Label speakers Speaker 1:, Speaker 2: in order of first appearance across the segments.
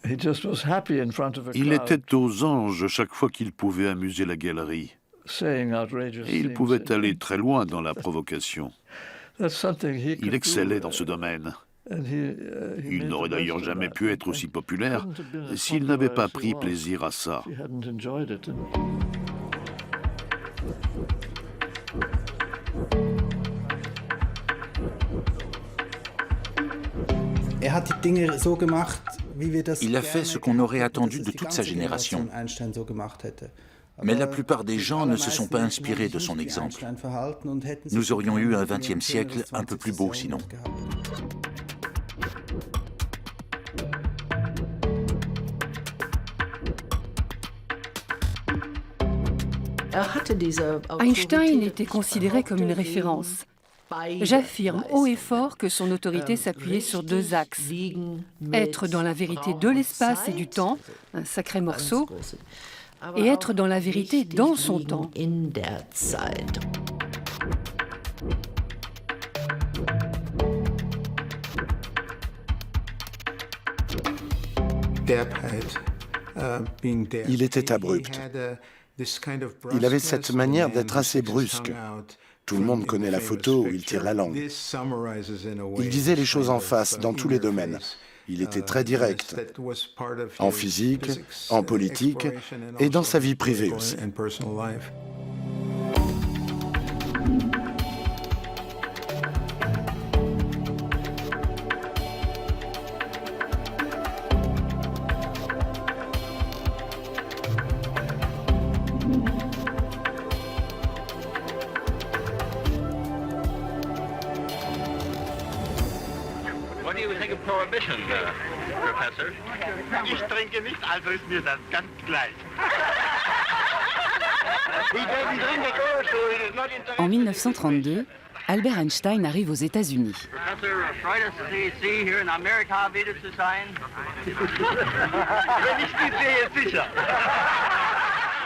Speaker 1: Il était aux anges chaque fois qu'il pouvait amuser la galerie. Et il pouvait aller très loin dans la provocation. Il excellait dans ce domaine. Il n'aurait d'ailleurs jamais pu être aussi populaire s'il n'avait pas pris plaisir à ça.
Speaker 2: Il a fait ce qu'on aurait attendu de toute sa génération. Mais la plupart des gens ne se sont pas inspirés de son exemple. Nous aurions eu un XXe siècle un peu plus beau sinon.
Speaker 3: Einstein était considéré comme une référence. J'affirme haut et fort que son autorité s'appuyait sur deux axes. Être dans la vérité de l'espace et du temps, un sacré morceau, et être dans la vérité dans son temps.
Speaker 4: Il était abrupt. Il avait cette manière d'être assez brusque. Tout le monde connaît la photo où il tire la langue. Il disait les choses en face dans tous les domaines. Il était très direct, en physique, en politique et dans sa vie privée aussi.
Speaker 5: What do you think of prohibition, Professor? Ich trinke nicht, also ist mir das ganz gleich.
Speaker 6: En 1932, Albert Einstein arrive aux États-Unis.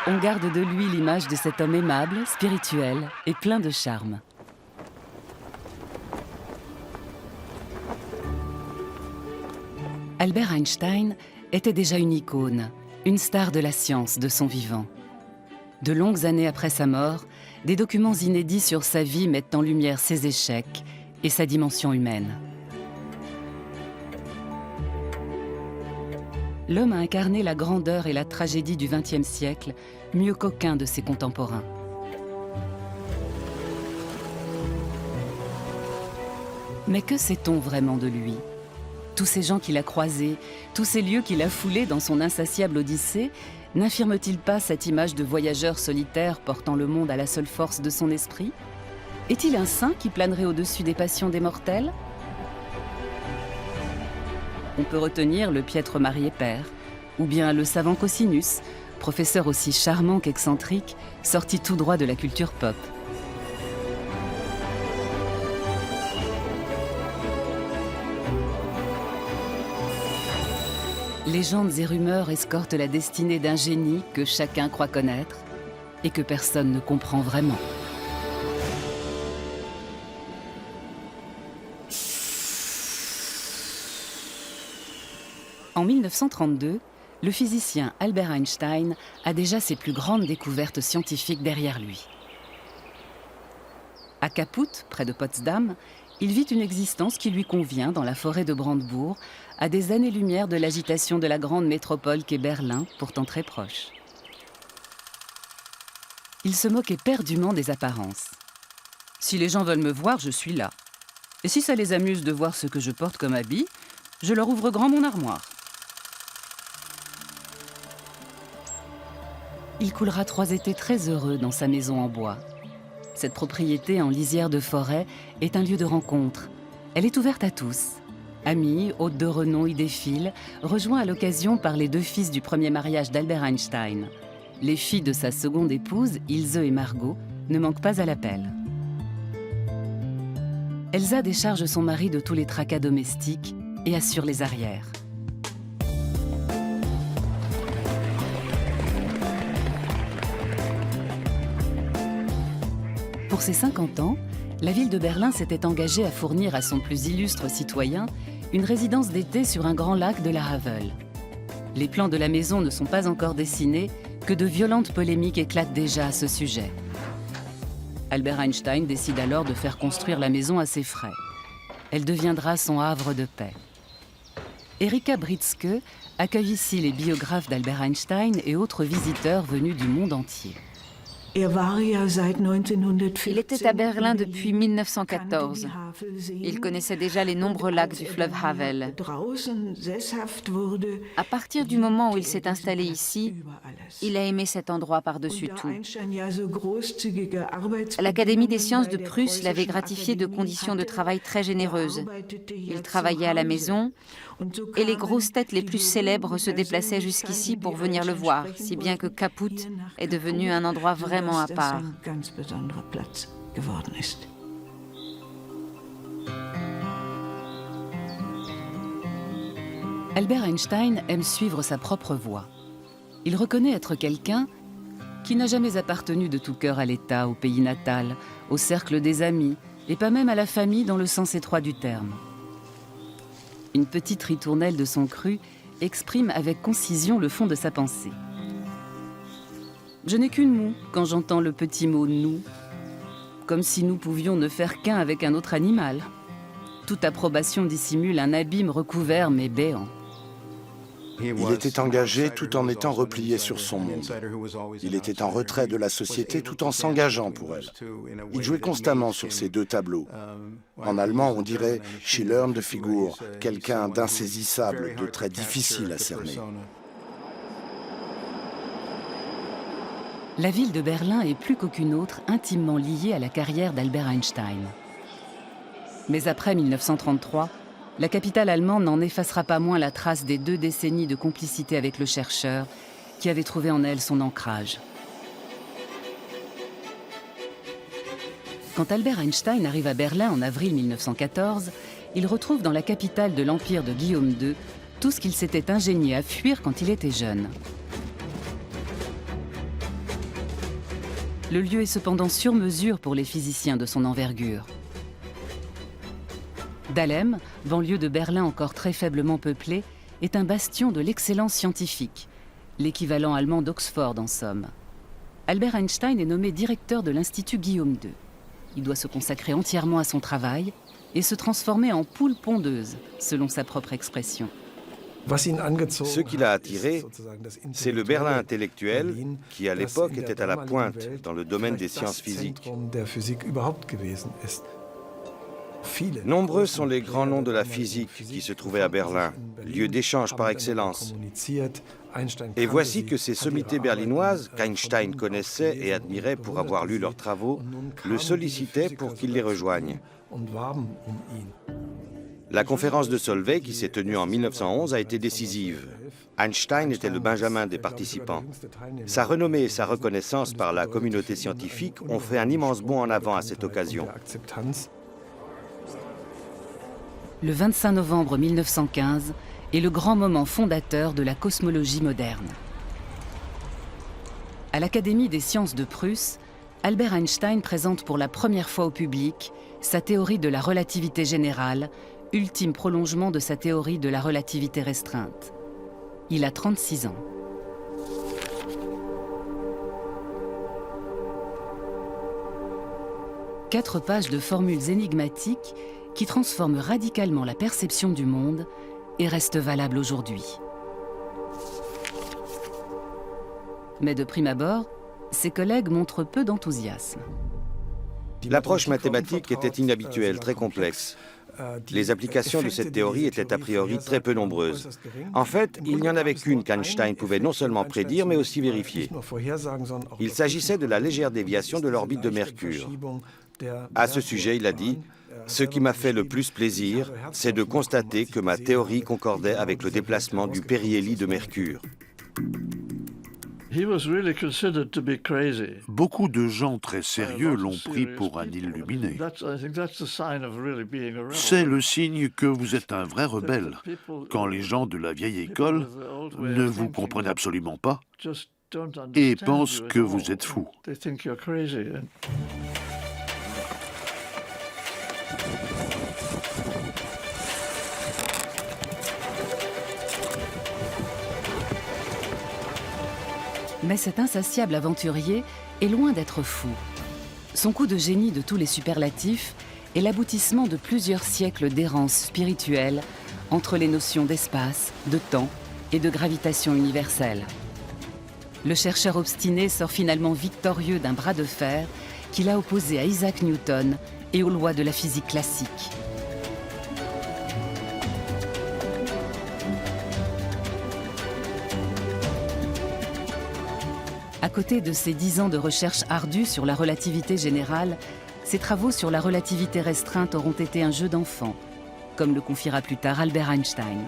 Speaker 6: On garde de lui l'image de cet homme aimable, spirituel et plein de charme. Albert Einstein était déjà une icône, une star de la science de son vivant. De longues années après sa mort, des documents inédits sur sa vie mettent en lumière ses échecs et sa dimension humaine. L'homme a incarné la grandeur et la tragédie du XXe siècle mieux qu'aucun de ses contemporains. Mais que sait-on vraiment de lui ? Tous ces gens qu'il a croisés, tous ces lieux qu'il a foulés dans son insatiable odyssée, n'infirme-t-il pas cette image de voyageur solitaire portant le monde à la seule force de son esprit ? Est-il un saint qui planerait au-dessus des passions des mortels ? On peut retenir le piètre marié père, ou bien le savant Cosinus, professeur aussi charmant qu'excentrique, sorti tout droit de la culture pop. Légendes et rumeurs escortent la destinée d'un génie que chacun croit connaître et que personne ne comprend vraiment. En 1932, le physicien Albert Einstein a déjà ses plus grandes découvertes scientifiques derrière lui. À Kaput, près de Potsdam, il vit une existence qui lui convient dans la forêt de Brandebourg, à des années-lumière de l'agitation de la grande métropole qu'est Berlin, pourtant très proche. Il se moque éperdument des apparences. Si les gens veulent me voir, je suis là. Et si ça les amuse de voir ce que je porte comme habit, je leur ouvre grand mon armoire. Il coulera 3 étés très heureux dans sa maison en bois. Cette propriété en lisière de forêt est un lieu de rencontre. Elle est ouverte à tous. Amis, hôtes de renom y défilent, rejoints à l'occasion par les 2 fils du premier mariage d'Albert Einstein. Les filles de sa seconde épouse, Ilse et Margot, ne manquent pas à l'appel. Elsa décharge son mari de tous les tracas domestiques et assure les arrières. Pour ses 50 ans, la ville de Berlin s'était engagée à fournir à son plus illustre citoyen une résidence d'été sur un grand lac de la Havel. Les plans de la maison ne sont pas encore dessinés, que de violentes polémiques éclatent déjà à ce sujet. Albert Einstein décide alors de faire construire la maison à ses frais. Elle deviendra son havre de paix. Erika Britzke accueille ici les biographes d'Albert Einstein et autres visiteurs venus du monde entier.
Speaker 7: Il était à Berlin depuis 1914. Il connaissait déjà les nombreux lacs du fleuve Havel. À partir du moment où il s'est installé ici, il a aimé cet endroit par-dessus tout. L'Académie des sciences de Prusse l'avait gratifié de conditions de travail très généreuses. Il travaillait à la maison et les grosses têtes les plus célèbres se déplaçaient jusqu'ici pour venir le voir, si bien que Kaput est devenu un endroit vraiment à part.
Speaker 6: Albert Einstein aime suivre sa propre voie. Il reconnaît être quelqu'un qui n'a jamais appartenu de tout cœur à l'État, au pays natal, au cercle des amis, et pas même à la famille dans le sens étroit du terme. Une petite ritournelle de son cru exprime avec concision le fond de sa pensée. Je n'ai qu'une moue quand j'entends le petit mot « nous », comme si nous pouvions ne faire qu'un avec un autre animal. Toute approbation dissimule un abîme recouvert mais béant.
Speaker 4: Il était engagé tout en étant replié sur son monde. Il était en retrait de la société tout en s'engageant pour elle. Il jouait constamment sur ces deux tableaux. En allemand, on dirait « schillernde Figur », quelqu'un d'insaisissable, de très difficile à cerner.
Speaker 6: La ville de Berlin est plus qu'aucune autre intimement liée à la carrière d'Albert Einstein. Mais après 1933, la capitale allemande n'en effacera pas moins la trace des 2 décennies de complicité avec le chercheur qui avait trouvé en elle son ancrage. Quand Albert Einstein arrive à Berlin en avril 1914, il retrouve dans la capitale de l'empire de Guillaume II tout ce qu'il s'était ingénié à fuir quand il était jeune. Le lieu est cependant sur mesure pour les physiciens de son envergure. Dahlem, banlieue de Berlin encore très faiblement peuplée, est un bastion de l'excellence scientifique, l'équivalent allemand d'Oxford en somme. Albert Einstein est nommé directeur de l'Institut Guillaume II. Il doit se consacrer entièrement à son travail et se transformer en poule pondeuse, selon sa propre expression.
Speaker 8: Ce qui l'a attiré, c'est le Berlin intellectuel qui, à l'époque, était à la pointe dans le domaine des sciences physiques. Nombreux sont les grands noms de la physique qui se trouvaient à Berlin, lieu d'échange par excellence. Et voici que ces sommités berlinoises, qu'Einstein connaissait et admirait pour avoir lu leurs travaux, le sollicitaient pour qu'il les rejoigne. La conférence de Solvay, qui s'est tenue en 1911, a été décisive. Einstein était le benjamin des participants. Sa renommée et sa reconnaissance par la communauté scientifique ont fait un immense bond en avant à cette occasion.
Speaker 6: Le 25 novembre 1915 est le grand moment fondateur de la cosmologie moderne. À l'Académie des sciences de Prusse, Albert Einstein présente pour la première fois au public sa théorie de la relativité générale, ultime prolongement de sa théorie de la relativité restreinte. Il a 36 ans. Quatre pages de formules énigmatiques qui transforment radicalement la perception du monde et restent valables aujourd'hui. Mais de prime abord, ses collègues montrent peu d'enthousiasme.
Speaker 8: L'approche mathématique était inhabituelle, très complexe. Les applications de cette théorie étaient a priori très peu nombreuses. En fait, il n'y en avait qu'une qu'Einstein pouvait non seulement prédire, mais aussi vérifier. Il s'agissait de la légère déviation de l'orbite de Mercure. À ce sujet, il a dit « Ce qui m'a fait le plus plaisir, c'est de constater que ma théorie concordait avec le déplacement du périhélie de Mercure. »
Speaker 1: Beaucoup de gens très sérieux l'ont pris pour un illuminé. C'est le signe que vous êtes un vrai rebelle, quand les gens de la vieille école ne vous comprennent absolument pas et pensent que vous êtes fou.
Speaker 6: Mais cet insatiable aventurier est loin d'être fou. Son coup de génie de tous les superlatifs est l'aboutissement de plusieurs siècles d'errance spirituelle entre les notions d'espace, de temps et de gravitation universelle. Le chercheur obstiné sort finalement victorieux d'un bras de fer qu'il a opposé à Isaac Newton et aux lois de la physique classique. À côté de ses 10 ans de recherche ardue sur la relativité générale, ses travaux sur la relativité restreinte auront été un jeu d'enfant, comme le confiera plus tard Albert Einstein.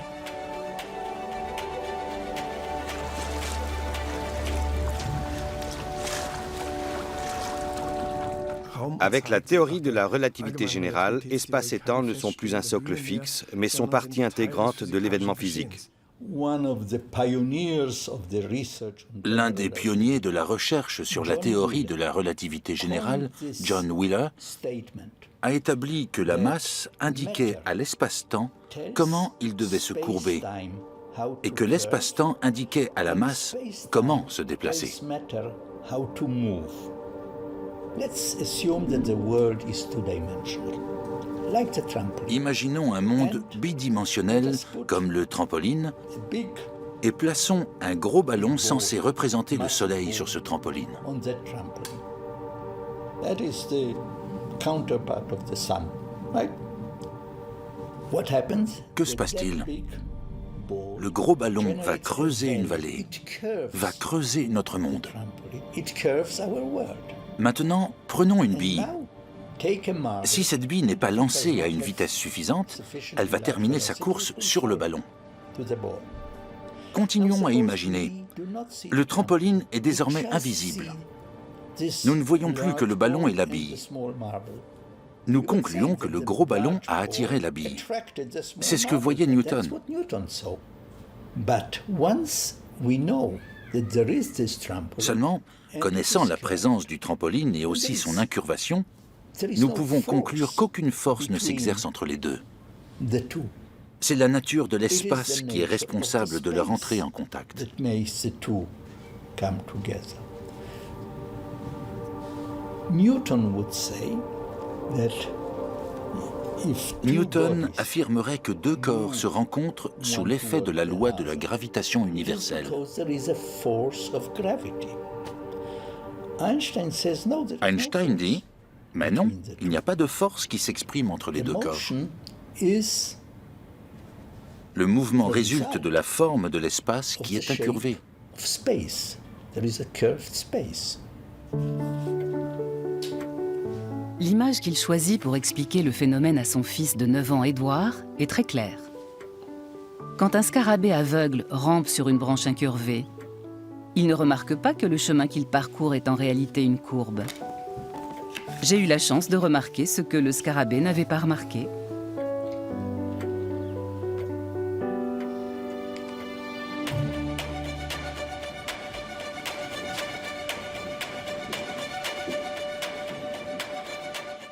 Speaker 8: Avec la théorie de la relativité générale, espace et temps ne sont plus un socle fixe, mais sont partie intégrante de l'événement physique.
Speaker 2: L'un des pionniers de la recherche sur la théorie de la relativité générale, John Wheeler, a établi que la masse indiquait à l'espace-temps comment il devait se courber et que l'espace-temps indiquait à la masse comment se déplacer. Imaginons un monde bidimensionnel comme le trampoline et plaçons un gros ballon censé représenter le soleil sur ce trampoline. Que se passe-t-il? Le gros ballon va creuser une vallée, va creuser notre monde. Maintenant, prenons une bille. Si cette bille n'est pas lancée à une vitesse suffisante, elle va terminer sa course sur le ballon. Continuons à imaginer. Le trampoline est désormais invisible. Nous ne voyons plus que le ballon et la bille. Nous concluons que le gros ballon a attiré la bille. C'est ce que voyait Newton. Seulement, connaissant la présence du trampoline et aussi son incurvation, nous pouvons conclure qu'aucune force ne s'exerce entre les deux. C'est la nature de l'espace qui est responsable de leur entrée en contact. Newton affirmerait que deux corps se rencontrent sous l'effet de la loi de la gravitation universelle. Einstein dit « Mais non, il n'y a pas de force qui s'exprime entre les deux corps. Le mouvement résulte de la forme de l'espace qui est incurvé. »
Speaker 6: L'image qu'il choisit pour expliquer le phénomène à son fils de 9 ans, Édouard, est très claire. Quand un scarabée aveugle rampe sur une branche incurvée, il ne remarque pas que le chemin qu'il parcourt est en réalité une courbe. J'ai eu la chance de remarquer ce que le scarabée n'avait pas remarqué.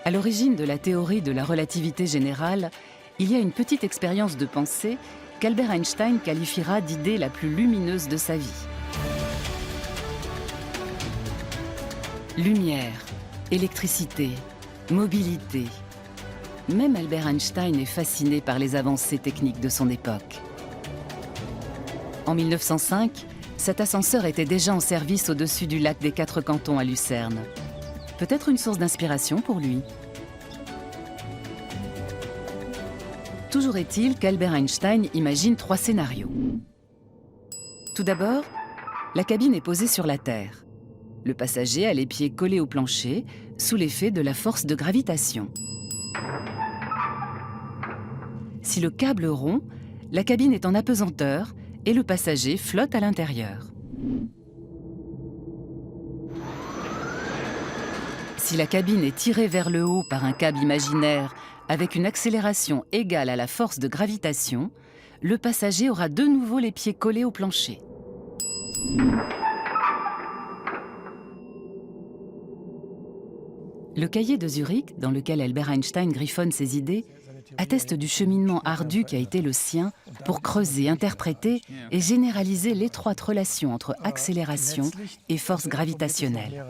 Speaker 6: À l'origine de la théorie de la relativité générale, il y a une petite expérience de pensée qu'Albert Einstein qualifiera d'idée la plus lumineuse de sa vie. Lumière, électricité, mobilité. Même Albert Einstein est fasciné par les avancées techniques de son époque. En 1905, cet ascenseur était déjà en service au-dessus du lac des Quatre Cantons à Lucerne. Peut-être une source d'inspiration pour lui. Toujours est-il qu'Albert Einstein imagine 3 scénarios. Tout d'abord, la cabine est posée sur la Terre. Le passager a les pieds collés au plancher, sous l'effet de la force de gravitation. Si le câble rompt, la cabine est en apesanteur et le passager flotte à l'intérieur. Si la cabine est tirée vers le haut par un câble imaginaire avec une accélération égale à la force de gravitation, le passager aura de nouveau les pieds collés au plancher. Le cahier de Zurich, dans lequel Albert Einstein griffonne ses idées, atteste du cheminement ardu qui a été le sien pour creuser, interpréter et généraliser l'étroite relation entre accélération et force gravitationnelle.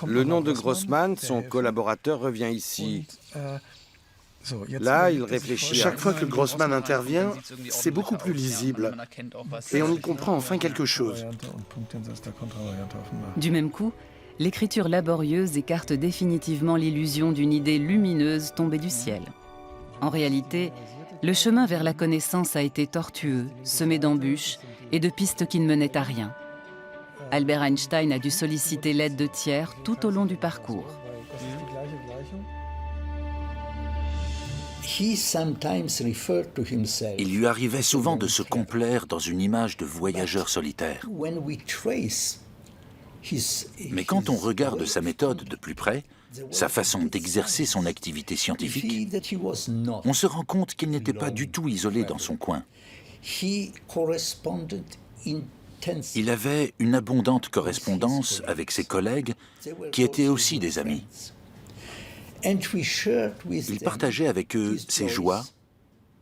Speaker 8: Le nom de Grossman, son collaborateur, revient ici. Là, il réfléchit.
Speaker 4: Chaque fois que Grossman intervient, c'est beaucoup plus lisible et on y comprend enfin quelque chose.
Speaker 6: Du même coup, l'écriture laborieuse écarte définitivement l'illusion d'une idée lumineuse tombée du ciel. En réalité, le chemin vers la connaissance a été tortueux, semé d'embûches et de pistes qui ne menaient à rien. Albert Einstein a dû solliciter l'aide de tiers tout au long du parcours.
Speaker 2: Il lui arrivait souvent de se complaire dans une image de voyageur solitaire. Mais quand on regarde sa méthode de plus près, sa façon d'exercer son activité scientifique, on se rend compte qu'il n'était pas du tout isolé dans son coin. Il avait une abondante correspondance avec ses collègues qui étaient aussi des amis. Il partageait avec eux ses joies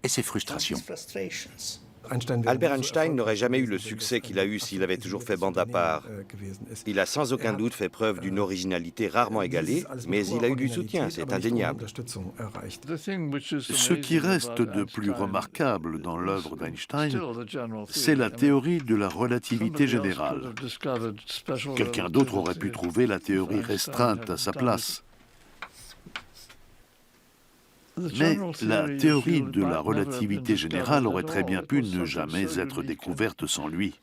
Speaker 2: et ses frustrations.
Speaker 8: Albert Einstein n'aurait jamais eu le succès qu'il a eu s'il avait toujours fait bande à part. Il a sans aucun doute fait preuve d'une originalité rarement égalée, mais il a eu du soutien, c'est indéniable.
Speaker 1: Ce qui reste de plus remarquable dans l'œuvre d'Einstein, c'est la théorie de la relativité générale. Quelqu'un d'autre aurait pu trouver la théorie restreinte à sa place. Mais la théorie de la relativité générale aurait très bien pu ne jamais être découverte sans lui.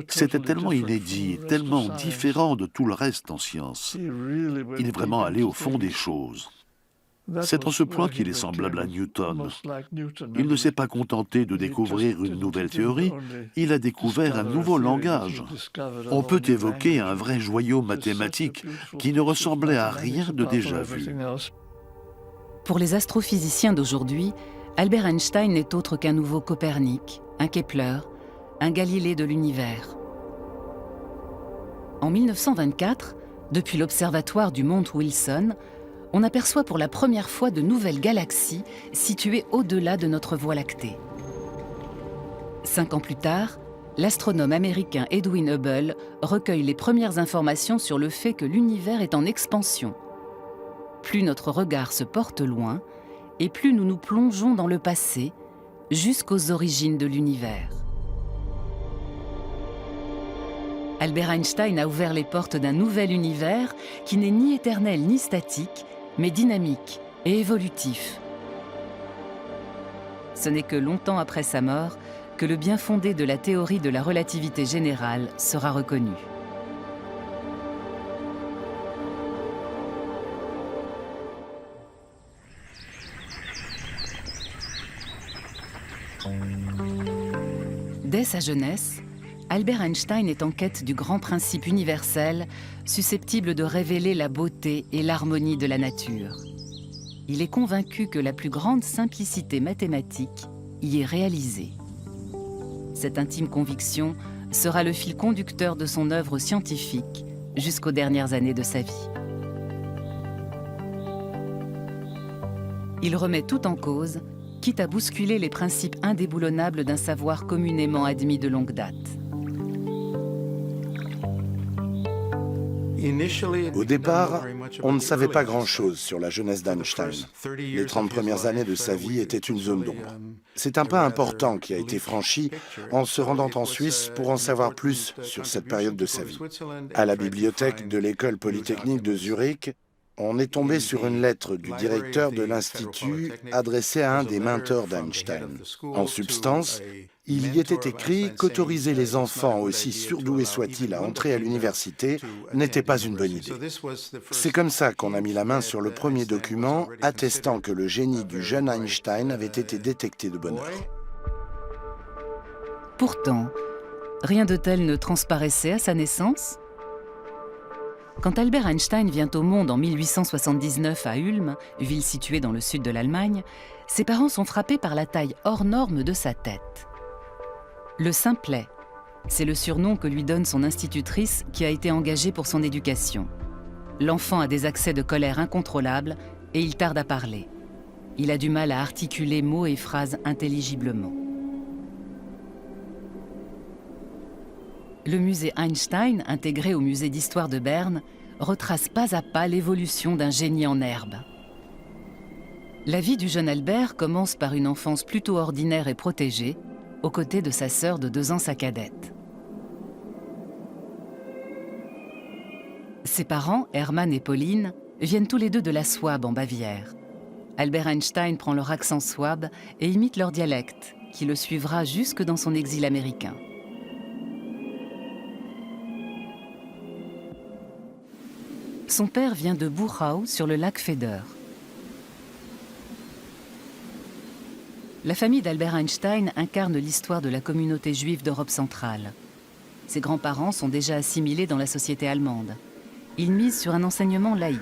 Speaker 1: C'était tellement inédit, tellement différent de tout le reste en science. Il est vraiment allé au fond des choses. C'est en ce point qu'il est semblable à Newton. Il ne s'est pas contenté de découvrir une nouvelle théorie, il a découvert un nouveau langage. On peut évoquer un vrai joyau mathématique qui ne ressemblait à rien de déjà vu.
Speaker 6: Pour les astrophysiciens d'aujourd'hui, Albert Einstein n'est autre qu'un nouveau Copernic, un Kepler, un Galilée de l'univers. En 1924, depuis l'observatoire du Mount Wilson, on aperçoit pour la première fois de nouvelles galaxies situées au-delà de notre Voie lactée. 5 ans plus tard, l'astronome américain Edwin Hubble recueille les premières informations sur le fait que l'univers est en expansion. Plus notre regard se porte loin, et plus nous nous plongeons dans le passé, jusqu'aux origines de l'univers. Albert Einstein a ouvert les portes d'un nouvel univers qui n'est ni éternel ni statique, mais dynamique et évolutif. Ce n'est que longtemps après sa mort que le bien fondé de la théorie de la relativité générale sera reconnu. Dès sa jeunesse, Albert Einstein est en quête du grand principe universel susceptible de révéler la beauté et l'harmonie de la nature. Il est convaincu que la plus grande simplicité mathématique y est réalisée. Cette intime conviction sera le fil conducteur de son œuvre scientifique jusqu'aux dernières années de sa vie. Il remet tout en cause, quitte à bousculer les principes indéboulonnables d'un savoir communément admis de longue date.
Speaker 4: Au départ, on ne savait pas grand-chose sur la jeunesse d'Einstein. Les 30 premières années de sa vie étaient une zone d'ombre. C'est un pas important qui a été franchi en se rendant en Suisse pour en savoir plus sur cette période de sa vie. À la bibliothèque de l'école polytechnique de Zurich, on est tombé sur une lettre du directeur de l'Institut adressée à un des mentors d'Einstein. En substance, il y était écrit qu'autoriser les enfants, aussi surdoués soient-ils, à entrer à l'université n'était pas une bonne idée. C'est comme ça qu'on a mis la main sur le premier document attestant que le génie du jeune Einstein avait été détecté de bonne heure.
Speaker 6: Pourtant, rien de tel ne transparaissait à sa naissance. Quand Albert Einstein vient au monde en 1879 à Ulm, ville située dans le sud de l'Allemagne, ses parents sont frappés par la taille hors norme de sa tête. Le simplet, c'est le surnom que lui donne son institutrice qui a été engagée pour son éducation. L'enfant a des accès de colère incontrôlables et il tarde à parler. Il a du mal à articuler mots et phrases intelligiblement. Le musée Einstein, intégré au musée d'histoire de Berne, retrace pas à pas l'évolution d'un génie en herbe. La vie du jeune Albert commence par une enfance plutôt ordinaire et protégée, aux côtés de sa sœur de 2 ans, sa cadette. Ses parents, Hermann et Pauline, viennent tous les deux de la Souabe en Bavière. Albert Einstein prend leur accent souabe et imite leur dialecte, qui le suivra jusque dans son exil américain. Son père vient de Buchau, sur le lac Feder. La famille d'Albert Einstein incarne l'histoire de la communauté juive d'Europe centrale. Ses grands-parents sont déjà assimilés dans la société allemande. Ils misent sur un enseignement laïque.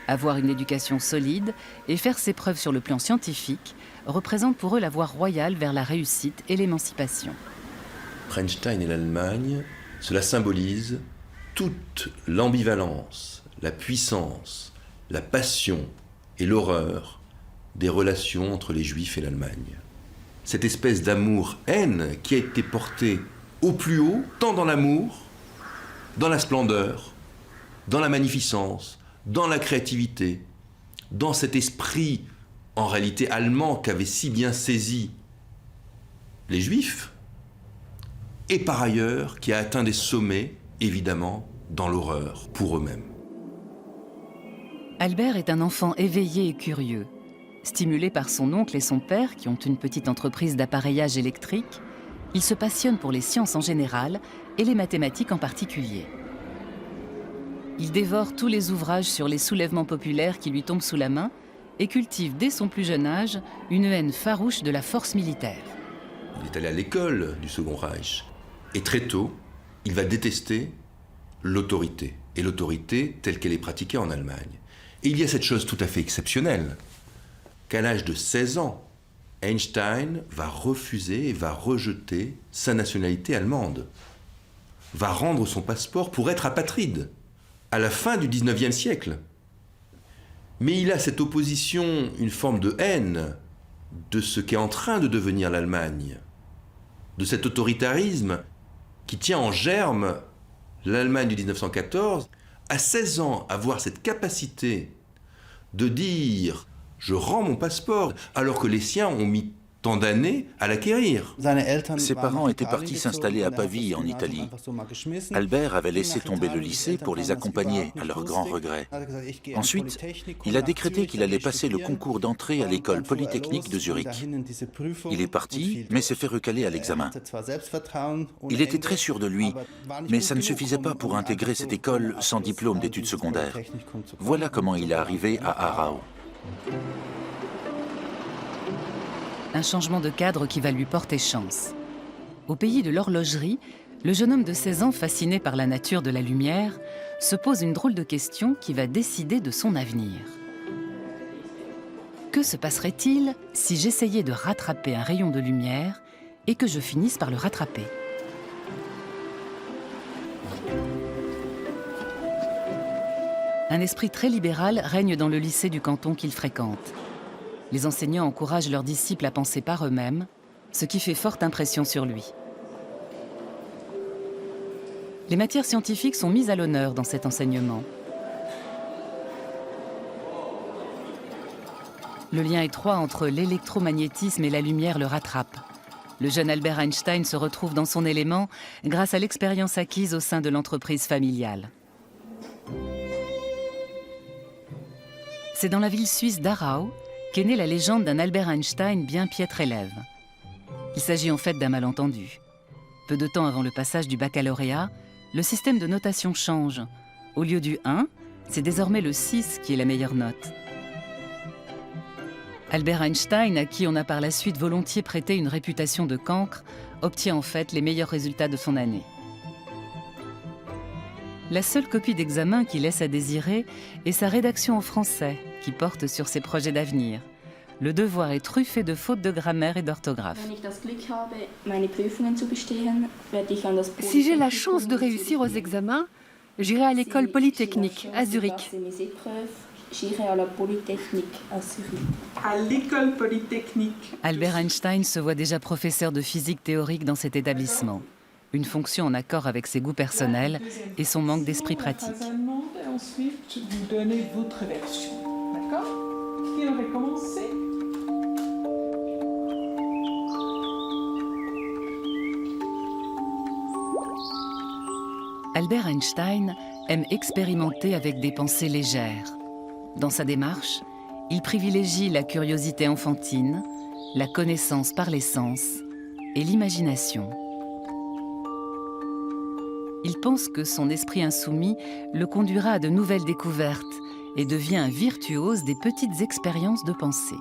Speaker 6: Avoir une éducation solide et faire ses preuves sur le plan scientifique représente pour eux la voie royale vers la réussite et l'émancipation.
Speaker 9: Einstein et l'Allemagne, cela symbolise toute l'ambivalence, la puissance, la passion et l'horreur des relations entre les Juifs et l'Allemagne. Cette espèce d'amour-haine qui a été portée au plus haut, tant dans l'amour, dans la splendeur, dans la magnificence, dans la créativité, dans cet esprit en réalité allemand qu'avaient si bien saisi les Juifs, et par ailleurs qui a atteint des sommets, évidemment, dans l'horreur pour eux-mêmes.
Speaker 6: Albert est un enfant éveillé et curieux. Stimulé par son oncle et son père, qui ont une petite entreprise d'appareillage électrique, il se passionne pour les sciences en général et les mathématiques en particulier. Il dévore tous les ouvrages sur les soulèvements populaires qui lui tombent sous la main et cultive dès son plus jeune âge une haine farouche de la force militaire.
Speaker 9: Il est allé à l'école du Second Reich et très tôt, il va détester l'autorité, et l'autorité telle qu'elle est pratiquée en Allemagne. Et il y a cette chose tout à fait exceptionnelle, qu'à l'âge de 16 ans, Einstein va refuser et va rejeter sa nationalité allemande, va rendre son passeport pour être apatride à la fin du 19e siècle. Mais il a cette opposition, une forme de haine de ce qu'est en train de devenir l'Allemagne, de cet autoritarisme qui tient en germe l'Allemagne du 1914. À 16 ans, avoir cette capacité de dire « je rends mon passeport » alors que les siens ont mis tant d'années à l'acquérir.
Speaker 2: Ses parents étaient partis s'installer à Pavie, en Italie. Albert avait laissé tomber le lycée pour les accompagner, à leur grand regret. Ensuite, il a décrété qu'il allait passer le concours d'entrée à l'école polytechnique de Zurich. Il est parti, mais s'est fait recaler à l'examen. Il était très sûr de lui, mais ça ne suffisait pas pour intégrer cette école sans diplôme d'études secondaires. Voilà comment il est arrivé à Aarau.
Speaker 6: Un changement de cadre qui va lui porter chance. Au pays de l'horlogerie, le jeune homme de 16 ans, fasciné par la nature de la lumière, se pose une drôle de question qui va décider de son avenir. Que se passerait-il si j'essayais de rattraper un rayon de lumière et que je finisse par le rattraper ? Un esprit très libéral règne dans le lycée du canton qu'il fréquente. Les enseignants encouragent leurs disciples à penser par eux-mêmes, ce qui fait forte impression sur lui. Les matières scientifiques sont mises à l'honneur dans cet enseignement. Le lien étroit entre l'électromagnétisme et la lumière le rattrape. Le jeune Albert Einstein se retrouve dans son élément grâce à l'expérience acquise au sein de l'entreprise familiale. C'est dans la ville suisse d'Aarau qu'est née la légende d'un Albert Einstein bien piètre élève. Il s'agit en fait d'un malentendu. Peu de temps avant le passage du baccalauréat, le système de notation change. Au lieu du 1, c'est désormais le 6 qui est la meilleure note. Albert Einstein, à qui on a par la suite volontiers prêté une réputation de cancre, obtient en fait les meilleurs résultats de son année. La seule copie d'examen qui laisse à désirer est sa rédaction en français, qui porte sur ses projets d'avenir. Le devoir est truffé de fautes de grammaire et d'orthographe.
Speaker 3: Si j'ai la chance de réussir aux examens, j'irai à l'école polytechnique à Zurich.
Speaker 10: J'irai à la Polytechnique à Zurich.
Speaker 11: À l'école polytechnique.
Speaker 6: Albert Einstein se voit déjà professeur de physique théorique dans cet établissement. Une fonction en accord avec ses goûts personnels et son manque d'esprit pratique.
Speaker 11: Et ensuite, vous donnez votre version. D'accord? Qui aurait commencé?
Speaker 6: Albert Einstein aime expérimenter avec des pensées légères. Dans sa démarche, il privilégie la curiosité enfantine, la connaissance par les sens et l'imagination. Il pense que son esprit insoumis le conduira à de nouvelles découvertes et devient un virtuose des petites expériences de pensée.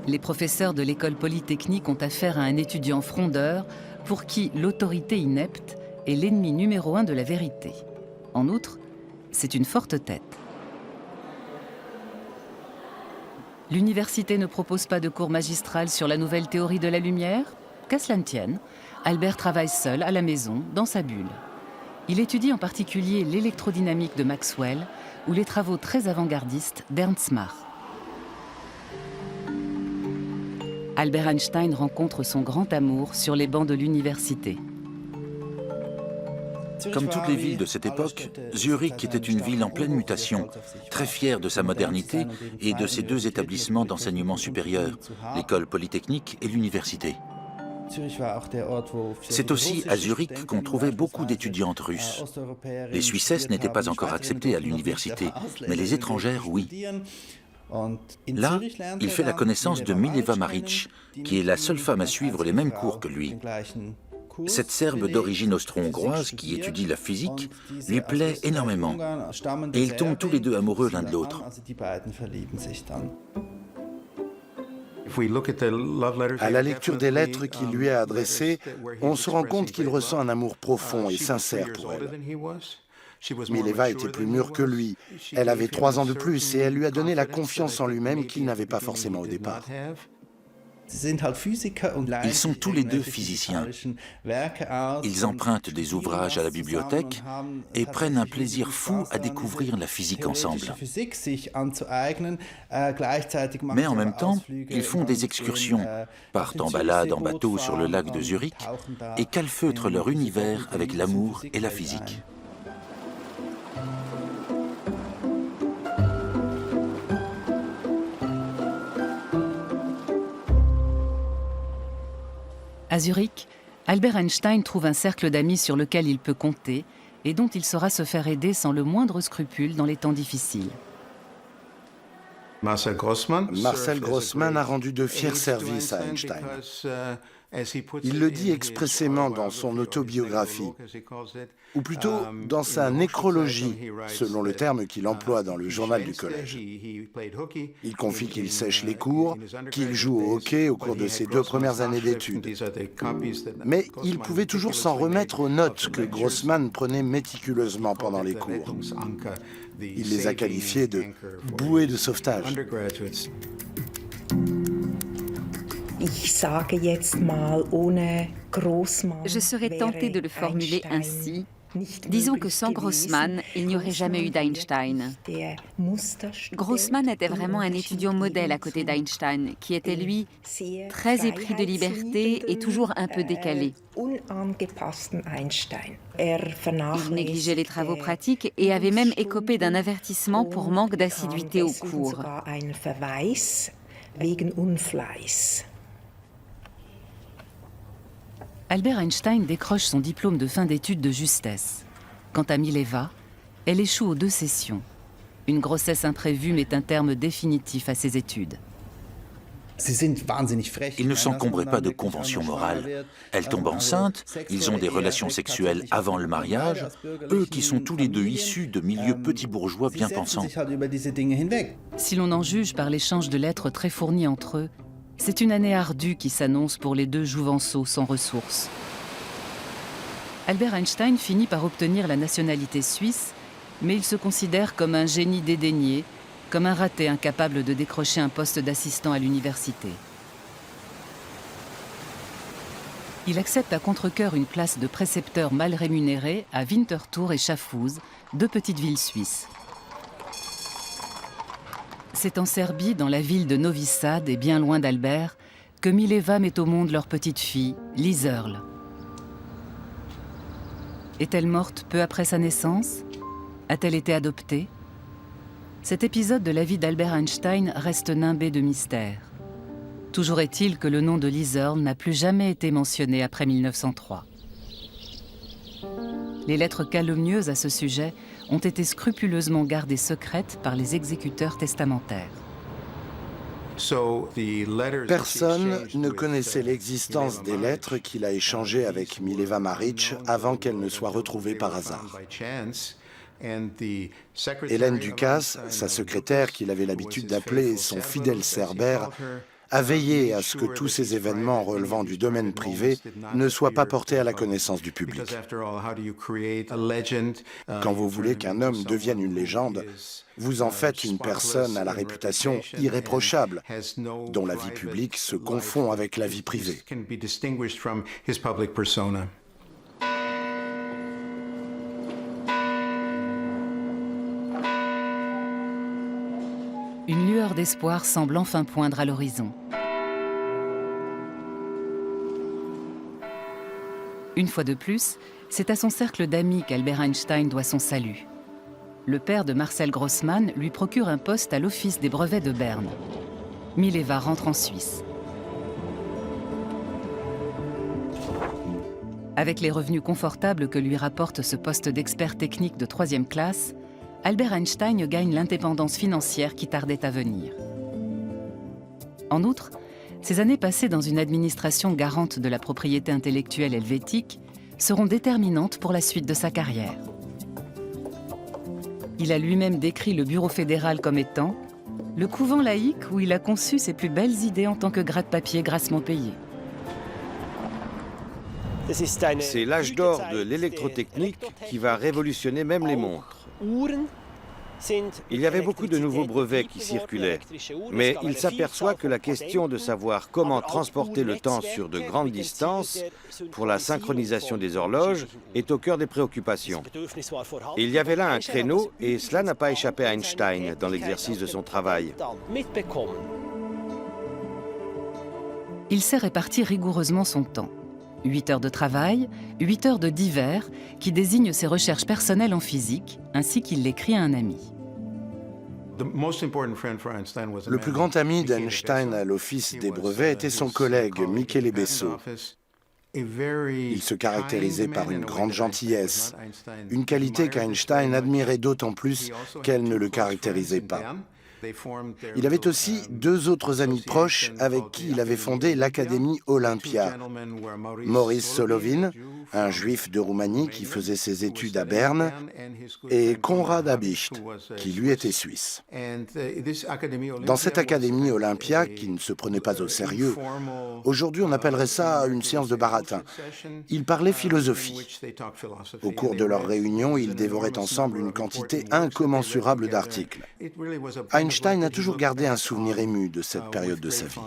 Speaker 6: Les professeurs de l'école polytechnique ont affaire à un étudiant frondeur pour qui l'autorité inepte est l'ennemi numéro 1 de la vérité. En outre, c'est une forte tête. L'université ne propose pas de cours magistral sur la nouvelle théorie de la lumière. Qu'à cela ne tienne, Albert travaille seul à la maison, dans sa bulle. Il étudie en particulier l'électrodynamique de Maxwell ou les travaux très avant-gardistes d'Ernst Mach. Albert Einstein rencontre son grand amour sur les bancs de l'université.
Speaker 2: Comme toutes les villes de cette époque, Zurich était une ville en pleine mutation, très fière de sa modernité et de ses deux établissements d'enseignement supérieur, l'école polytechnique et l'université. C'est aussi à Zurich qu'on trouvait beaucoup d'étudiantes russes. Les Suissesses n'étaient pas encore acceptées à l'université, mais les étrangères, oui. Là, il fait la connaissance de Mileva Maric, qui est la seule femme à suivre les mêmes cours que lui. Cette Serbe d'origine austro-hongroise qui étudie la physique lui plaît énormément et ils tombent tous les deux amoureux l'un de l'autre.
Speaker 4: À la lecture des lettres qu'il lui a adressées, on se rend compte qu'il ressent un amour profond et sincère pour elle. Mileva était plus mûre que lui. Elle avait 3 ans de plus et elle lui a donné la confiance en lui-même qu'il n'avait pas forcément au départ.
Speaker 2: Ils sont tous les deux physiciens. Ils empruntent des ouvrages à la bibliothèque et prennent un plaisir fou à découvrir la physique ensemble. Mais en même temps, ils font des excursions, partent en balade en bateau sur le lac de Zurich et calfeutrent leur univers avec l'amour et la physique.
Speaker 6: À Zurich, Albert Einstein trouve un cercle d'amis sur lequel il peut compter et dont il saura se faire aider sans le moindre scrupule dans les temps difficiles.
Speaker 4: Marcel Grossman a rendu de fiers services à Einstein. Il le dit expressément dans son autobiographie, ou plutôt dans sa nécrologie, selon le terme qu'il emploie dans le journal du collège. Il confie qu'il sèche les cours, qu'il joue au hockey au cours de ses 2 premières années d'études. Mais il pouvait toujours s'en remettre aux notes que Grossman prenait méticuleusement pendant les cours. Il les a qualifiées de « bouées de sauvetage ».
Speaker 7: Je serais tentée de le formuler ainsi. Disons que sans Grossman, il n'y aurait jamais eu d'Einstein. Grossman était vraiment un étudiant modèle à côté d'Einstein, qui était, lui, très épris de liberté et toujours un peu décalé. Il négligeait les travaux pratiques et avait même écopé d'un avertissement pour manque d'assiduité aux cours.
Speaker 6: Albert Einstein décroche son diplôme de fin d'études de justesse. Quant à Mileva, elle échoue aux 2 sessions. Une grossesse imprévue met un terme définitif à ses études.
Speaker 2: Ils ne s'encombrent pas de conventions morales. Elle tombe enceinte, ils ont des relations sexuelles avant le mariage, eux qui sont tous les deux issus de milieux petits bourgeois bien pensants.
Speaker 6: Si l'on en juge par l'échange de lettres très fournis entre eux, c'est une année ardue qui s'annonce pour les 2 jouvenceaux sans ressources. Albert Einstein finit par obtenir la nationalité suisse, mais il se considère comme un génie dédaigné, comme un raté incapable de décrocher un poste d'assistant à l'université. Il accepte à contre-cœur une place de précepteur mal rémunéré à Winterthur et Schaffhouse, 2 petites villes suisses. C'est en Serbie, dans la ville de Novi Sad et bien loin d'Albert, que Mileva met au monde leur petite fille, Liserl. Est-elle morte peu après sa naissance? A-t-elle été adoptée? Cet épisode de la vie d'Albert Einstein reste nimbé de mystère. Toujours est-il que le nom de Liserl n'a plus jamais été mentionné après 1903. Les lettres calomnieuses à ce sujet ont été scrupuleusement gardées secrètes par les exécuteurs testamentaires.
Speaker 4: Personne ne connaissait l'existence des lettres qu'il a échangées avec Mileva Maric avant qu'elles ne soient retrouvées par hasard. Hélène Ducasse, sa secrétaire qu'il avait l'habitude d'appeler son fidèle cerbère, a veillé à ce que tous ces événements relevant du domaine privé ne soient pas portés à la connaissance du public. Quand vous voulez qu'un homme devienne une légende, vous en faites une personne à la réputation irréprochable, dont la vie publique se confond avec la vie privée.
Speaker 6: Une lueur d'espoir semble enfin poindre à l'horizon. Une fois de plus, c'est à son cercle d'amis qu'Albert Einstein doit son salut. Le père de Marcel Grossmann lui procure un poste à l'Office des brevets de Berne. Mileva rentre en Suisse. Avec les revenus confortables que lui rapporte ce poste d'expert technique de 3e classe, Albert Einstein gagne l'indépendance financière qui tardait à venir. En outre, ces années passées dans une administration garante de la propriété intellectuelle helvétique seront déterminantes pour la suite de sa carrière. Il a lui-même décrit le bureau fédéral comme étant « le couvent laïque où il a conçu ses plus belles idées en tant que gratte-papier grassement payé ».
Speaker 8: C'est l'âge d'or de l'électrotechnique qui va révolutionner même les montres. Il y avait beaucoup de nouveaux brevets qui circulaient, mais il s'aperçoit que la question de savoir comment transporter le temps sur de grandes distances pour la synchronisation des horloges est au cœur des préoccupations. Il y avait là un créneau et cela n'a pas échappé à Einstein dans l'exercice de son travail.
Speaker 6: Il sait répartir rigoureusement son temps. 8 heures de travail, 8 heures de divers, qui désignent ses recherches personnelles en physique, ainsi qu'il l'écrit à un ami.
Speaker 4: Le plus grand ami d'Einstein à l'Office des brevets était son collègue, Michele Besso. Il se caractérisait par une grande gentillesse, une qualité qu'Einstein admirait d'autant plus qu'elle ne le caractérisait pas. Il avait aussi 2 autres amis proches avec qui il avait fondé l'Académie Olympia. Maurice Solovin, un juif de Roumanie qui faisait ses études à Berne, et Konrad Habicht, qui lui était suisse. Dans cette Académie Olympia, qui ne se prenait pas au sérieux, aujourd'hui on appellerait ça une séance de baratin, ils parlaient philosophie. Au cours de leurs réunions, ils dévoraient ensemble une quantité incommensurable d'articles. Einstein a toujours gardé un souvenir ému de cette période de sa vie.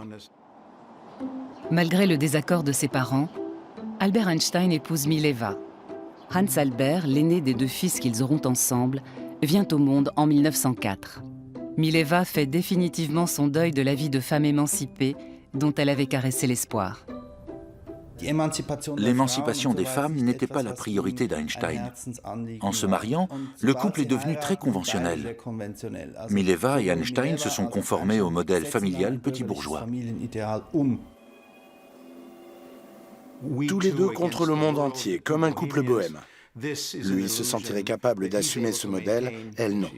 Speaker 6: Malgré le désaccord de ses parents, Albert Einstein épouse Mileva. Hans Albert, l'aîné des 2 fils qu'ils auront ensemble, vient au monde en 1904. Mileva fait définitivement son deuil de la vie de femme émancipée dont elle avait caressé l'espoir.
Speaker 2: L'émancipation des femmes n'était pas la priorité d'Einstein. En se mariant, le couple est devenu très conventionnel. Mileva et Einstein se sont conformés au modèle familial petit bourgeois.
Speaker 4: Tous les 2 contre le monde entier, comme un couple bohème. Lui se sentirait capable d'assumer ce modèle, elle non.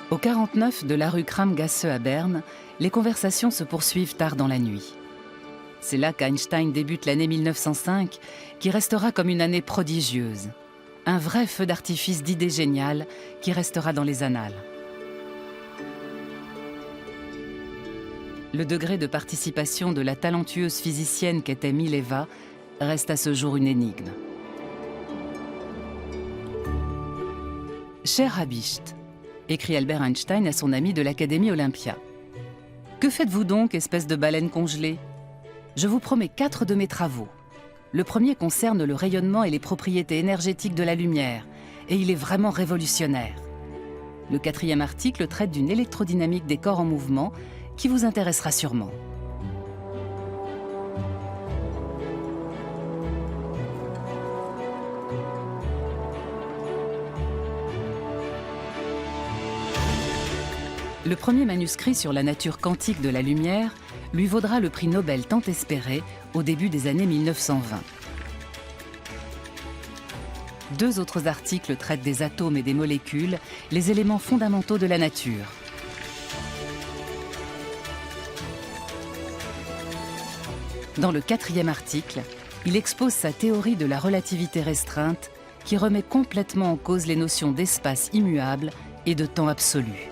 Speaker 6: Au 49 de la rue Kramgasse à Berne, les conversations se poursuivent tard dans la nuit. C'est là qu'Einstein débute l'année 1905, qui restera comme une année prodigieuse. Un vrai feu d'artifice d'idées géniales qui restera dans les annales. Le degré de participation de la talentueuse physicienne qu'était Mileva reste à ce jour une énigme. Cher Habicht, écrit Albert Einstein à son ami de l'Académie Olympia. Que faites-vous donc, espèce de baleine congelée? Je vous promets 4 de mes travaux. Le premier concerne le rayonnement et les propriétés énergétiques de la lumière, et il est vraiment révolutionnaire. Le 4e article traite d'une électrodynamique des corps en mouvement qui vous intéressera sûrement. Le premier manuscrit sur la nature quantique de la lumière lui vaudra le prix Nobel tant espéré au début des années 1920. 2 autres articles traitent des atomes et des molécules, les éléments fondamentaux de la nature. Dans le 4e article, il expose sa théorie de la relativité restreinte qui remet complètement en cause les notions d'espace immuable et de temps absolu.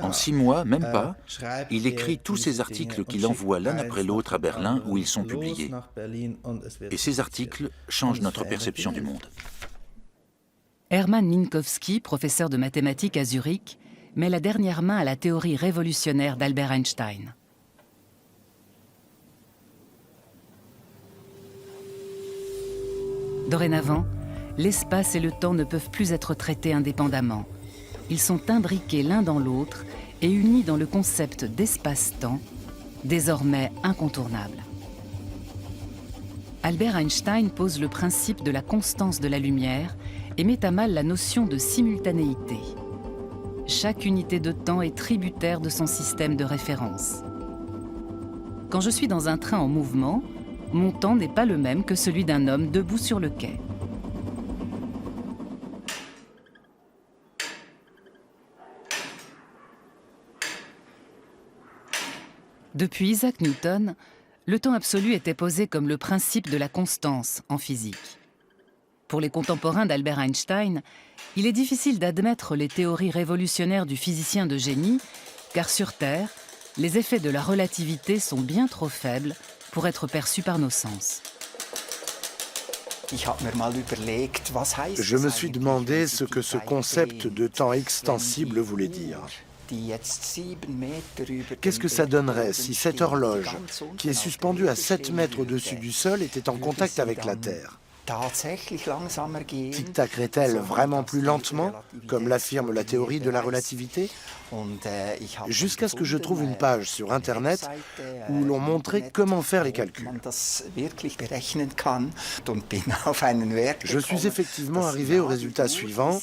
Speaker 2: En 6 mois, même pas, il écrit tous ces articles qu'il envoie l'un après l'autre à Berlin où ils sont publiés. Et ces articles changent notre perception du monde.
Speaker 6: Hermann Minkowski, professeur de mathématiques à Zurich, met la dernière main à la théorie révolutionnaire d'Albert Einstein. Dorénavant, l'espace et le temps ne peuvent plus être traités indépendamment. Ils sont imbriqués l'un dans l'autre et unis dans le concept d'espace-temps, désormais incontournable. Albert Einstein pose le principe de la constance de la lumière et met à mal la notion de simultanéité. Chaque unité de temps est tributaire de son système de référence. Quand je suis dans un train en mouvement, mon temps n'est pas le même que celui d'un homme debout sur le quai. Depuis Isaac Newton, le temps absolu était posé comme le principe de la constance en physique. Pour les contemporains d'Albert Einstein, il est difficile d'admettre les théories révolutionnaires du physicien de génie, car sur Terre, les effets de la relativité sont bien trop faibles pour être perçus par nos sens.
Speaker 4: Je me suis demandé ce que ce concept de temps extensible voulait dire. Qu'est-ce que ça donnerait si cette horloge, qui est suspendue à 7 mètres au-dessus du sol, était en contact avec la Terre? Tic-tacerait-elle vraiment plus lentement, comme l'affirme la théorie de la relativité? Jusqu'à ce que je trouve une page sur Internet où l'on montrait comment faire les calculs. Je suis effectivement arrivé au résultat suivant.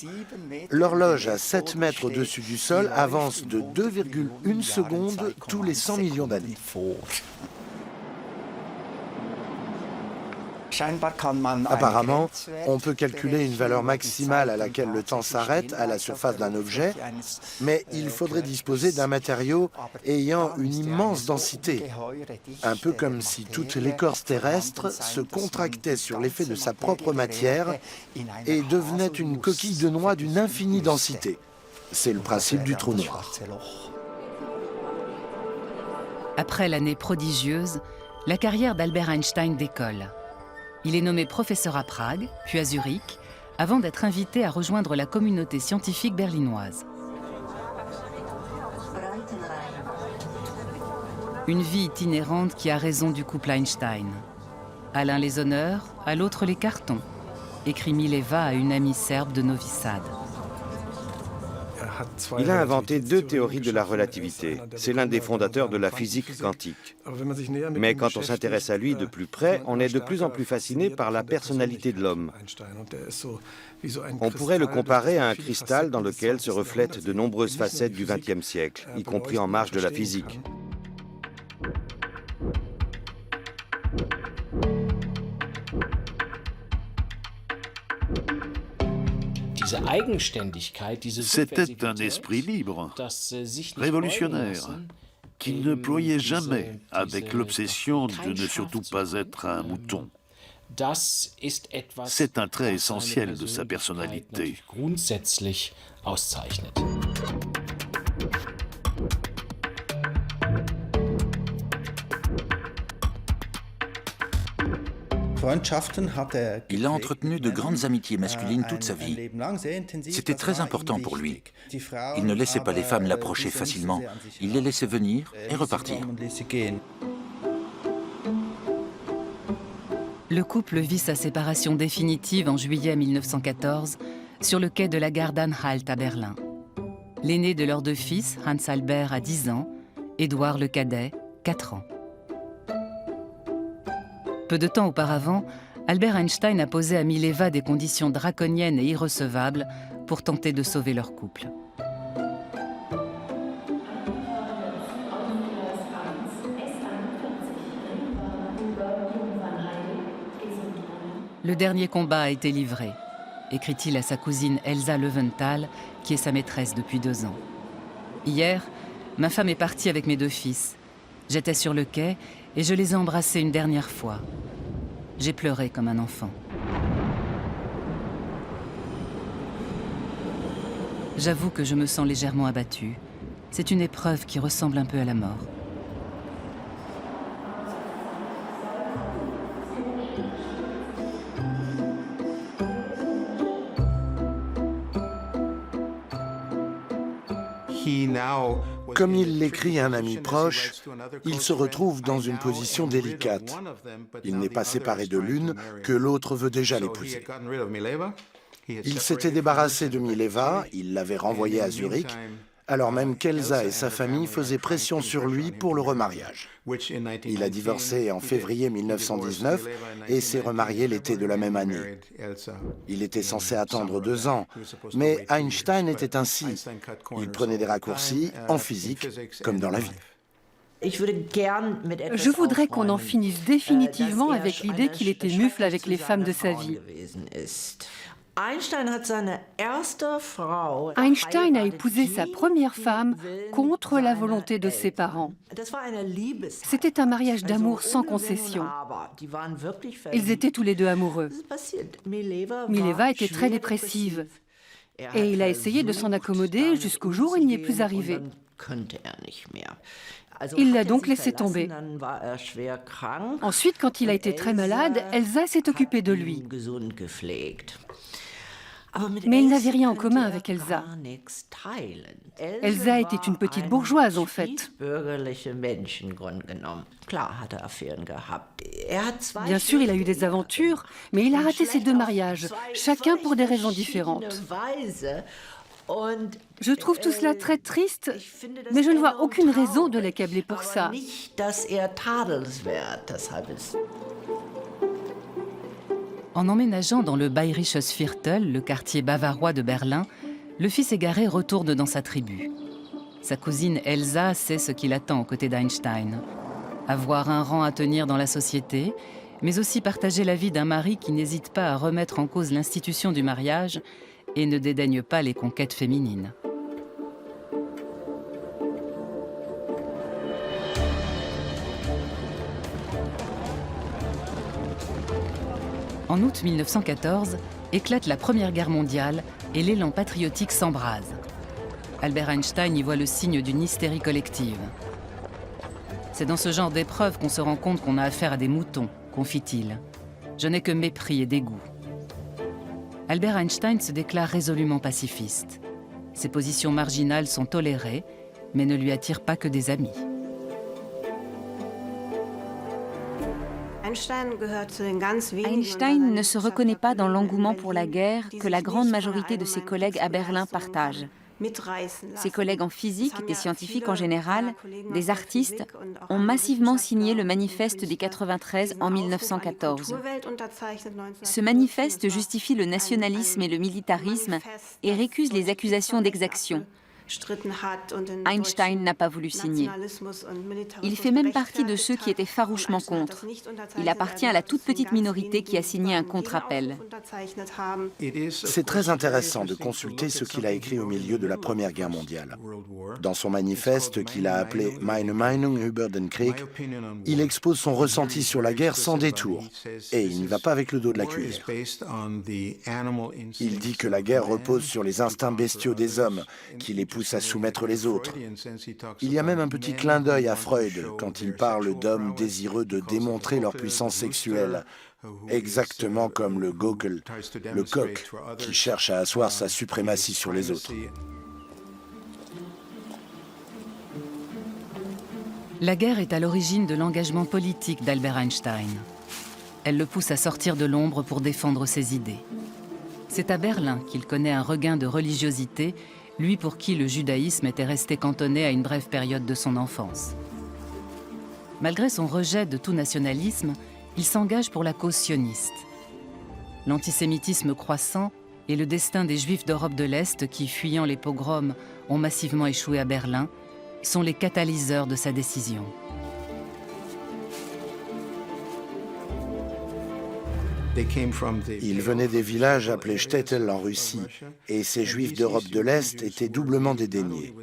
Speaker 4: L'horloge à 7 mètres au-dessus du sol avance de 2,1 secondes tous les 100 millions d'années. Apparemment, on peut calculer une valeur maximale à laquelle le temps s'arrête à la surface d'un objet, mais il faudrait disposer d'un matériau ayant une immense densité, un peu comme si toute l'écorce terrestre se contractait sur l'effet de sa propre matière et devenait une coquille de noix d'une infinie densité. C'est le principe du trou noir.
Speaker 6: Après l'année prodigieuse, la carrière d'Albert Einstein décolle. Il est nommé professeur à Prague, puis à Zurich, avant d'être invité à rejoindre la communauté scientifique berlinoise. Une vie itinérante qui a raison du couple Einstein. À l'un les honneurs, à l'autre les cartons, écrit Mileva à une amie serbe de Novi Sad.
Speaker 8: Il a inventé 2 théories de la relativité. C'est l'un des fondateurs de la physique quantique. Mais quand on s'intéresse à lui de plus près, on est de plus en plus fasciné par la personnalité de l'homme. On pourrait le comparer à un cristal dans lequel se reflètent de nombreuses facettes du XXe siècle, y compris en marge de la physique.
Speaker 1: C'était un esprit libre, révolutionnaire, qui ne ployait jamais avec l'obsession de ne surtout pas être un mouton. C'est un trait essentiel de sa personnalité.
Speaker 2: Il a entretenu de grandes amitiés masculines toute sa vie. C'était très important pour lui. Il ne laissait pas les femmes l'approcher facilement. Il les laissait venir et repartir.
Speaker 6: Le couple vit sa séparation définitive en juillet 1914 sur le quai de la gare d'Anhalt à Berlin. L'aîné de leurs deux fils, Hans Albert, a 10 ans, Édouard le cadet, 4 ans. Peu de temps auparavant, Albert Einstein a posé à Mileva des conditions draconiennes et irrecevables pour tenter de sauver leur couple. Le dernier combat a été livré, écrit-il à sa cousine Elsa Löwenthal, qui est sa maîtresse depuis 2 ans. Hier, ma femme est partie avec mes 2 fils. J'étais sur le quai et je les ai embrassés une dernière fois. J'ai pleuré comme un enfant. J'avoue que je me sens légèrement abattue. C'est une épreuve qui ressemble un peu à la mort.
Speaker 4: Comme il l'écrit à un ami proche, il se retrouve dans une position délicate. Il n'est pas séparé de l'une que l'autre veut déjà l'épouser. Il s'était débarrassé de Mileva, il l'avait renvoyée à Zurich, alors même qu'Elsa et sa famille faisaient pression sur lui pour le remariage. Il a divorcé en février 1919 et s'est remarié l'été de la même année. Il était censé attendre 2 ans, mais Einstein était ainsi. Il prenait des raccourcis en physique comme dans la vie.
Speaker 3: Je voudrais qu'on en finisse définitivement avec l'idée qu'il était mufle avec les femmes de sa vie. Einstein a épousé sa première femme contre la volonté de ses parents. C'était un mariage d'amour sans concession. Ils étaient tous les 2 amoureux. Mileva était très dépressive et il a essayé de s'en accommoder jusqu'au jour où il n'y est plus arrivé. Il l'a donc laissé tomber. Ensuite, quand il a été très malade, Elsa s'est occupée de lui. Mais il n'avait rien en commun avec Elsa. Elsa était une petite bourgeoise, en fait. Bien sûr, il a eu des aventures, mais il a raté ses 2 mariages, chacun pour des raisons différentes. Je trouve tout cela très triste, mais je ne vois aucune raison de l'accabler pour ça.
Speaker 6: En emménageant dans le Bayerisches Viertel, le quartier bavarois de Berlin, le fils égaré retourne dans sa tribu. Sa cousine Elsa sait ce qui l'attend aux côtés d'Einstein. Avoir un rang à tenir dans la société, mais aussi partager la vie d'un mari qui n'hésite pas à remettre en cause l'institution du mariage et ne dédaigne pas les conquêtes féminines. En août 1914, éclate la Première Guerre mondiale et l'élan patriotique s'embrase. Albert Einstein y voit le signe d'une hystérie collective. C'est dans ce genre d'épreuve qu'on se rend compte qu'on a affaire à des moutons, confie-t-il. Je n'ai que mépris et dégoût. Albert Einstein se déclare résolument pacifiste. Ses positions marginales sont tolérées, mais ne lui attirent pas que des amis.
Speaker 7: Einstein ne se reconnaît pas dans l'engouement pour la guerre que la grande majorité de ses collègues à Berlin partagent. Ses collègues en physique, des scientifiques en général, des artistes, ont massivement signé le manifeste des 93 en 1914. Ce manifeste justifie le nationalisme et le militarisme et récuse les accusations d'exaction. Einstein n'a pas voulu signer. Il fait même partie de ceux qui étaient farouchement contre. Il appartient à la toute petite minorité qui a signé un contre-appel.
Speaker 4: C'est très intéressant de consulter ce qu'il a écrit au milieu de la Première Guerre mondiale. Dans son manifeste qu'il a appelé « Meine Meinung über den Krieg », il expose son ressenti sur la guerre sans détour, et il n'y va pas avec le dos de la cuillère. Il dit que la guerre repose sur les instincts bestiaux des hommes, qu'il épouse pousse à soumettre les autres. Il y a même un petit clin d'œil à Freud quand il parle d'hommes désireux de démontrer leur puissance sexuelle, exactement comme le Gaukel, le coq, qui cherche à asseoir sa suprématie sur les autres.
Speaker 6: La guerre est à l'origine de l'engagement politique d'Albert Einstein. Elle le pousse à sortir de l'ombre pour défendre ses idées. C'est à Berlin qu'il connaît un regain de religiosité, lui pour qui le judaïsme était resté cantonné à une brève période de son enfance. Malgré son rejet de tout nationalisme, il s'engage pour la cause sioniste. L'antisémitisme croissant et le destin des Juifs d'Europe de l'Est qui, fuyant les pogroms, ont massivement échoué à Berlin, sont les catalyseurs de sa décision.
Speaker 4: Ils venaient des villages appelés Shtetl en Russie, et ces Juifs d'Europe de l'Est étaient doublement dédaignés.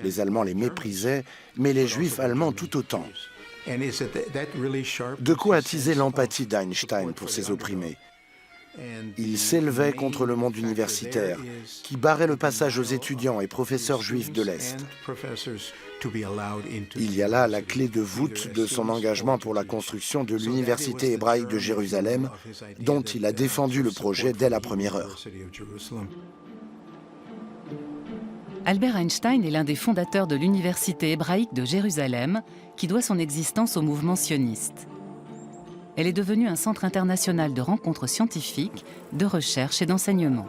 Speaker 4: Les Allemands les méprisaient, mais les Juifs allemands tout autant. De quoi attiser l'empathie d'Einstein pour ces opprimés. Il s'élevait contre le monde universitaire, qui barrait le passage aux étudiants et professeurs juifs de l'Est. Il y a là la clé de voûte de son engagement pour la construction de l'Université hébraïque de Jérusalem, dont il a défendu le projet dès la première heure.
Speaker 6: Albert Einstein est l'un des fondateurs de l'Université hébraïque de Jérusalem, qui doit son existence au mouvement sioniste. Elle est devenue un centre international de rencontres scientifiques, de recherche et d'enseignement.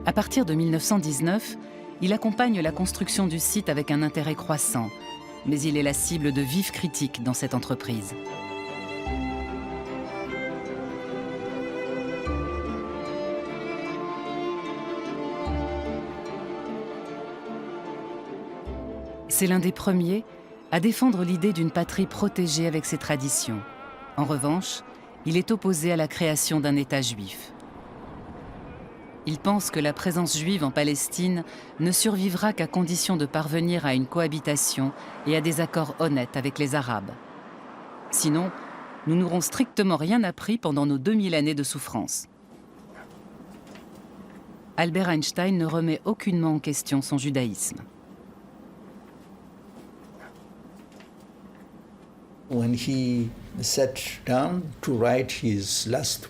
Speaker 6: À partir de 1919, il accompagne la construction du site avec un intérêt croissant, mais il est la cible de vives critiques dans cette entreprise. C'est l'un des premiers à défendre l'idée d'une patrie protégée avec ses traditions. En revanche, il est opposé à la création d'un État juif. Il pense que la présence juive en Palestine ne survivra qu'à condition de parvenir à une cohabitation et à des accords honnêtes avec les Arabes. Sinon, nous n'aurons strictement rien appris pendant nos 2000 années de souffrance. Albert Einstein ne remet aucunement en question son judaïsme.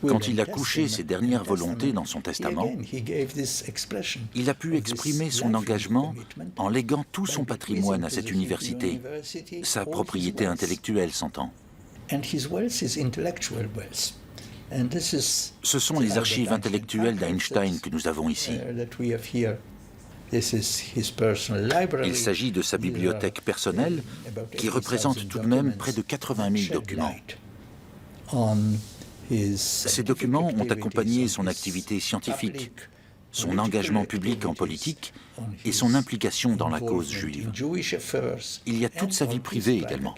Speaker 2: Quand il a couché ses dernières volontés dans son testament, il a pu exprimer son engagement en léguant tout son patrimoine à cette université, sa propriété intellectuelle s'entend. Ce sont les archives intellectuelles d'Einstein que nous avons ici. Il s'agit de sa bibliothèque personnelle qui représente tout de même près de 80 000 documents. Ces documents ont accompagné son activité scientifique, son engagement public en politique et son implication dans la cause juive. Il y a toute sa vie privée également.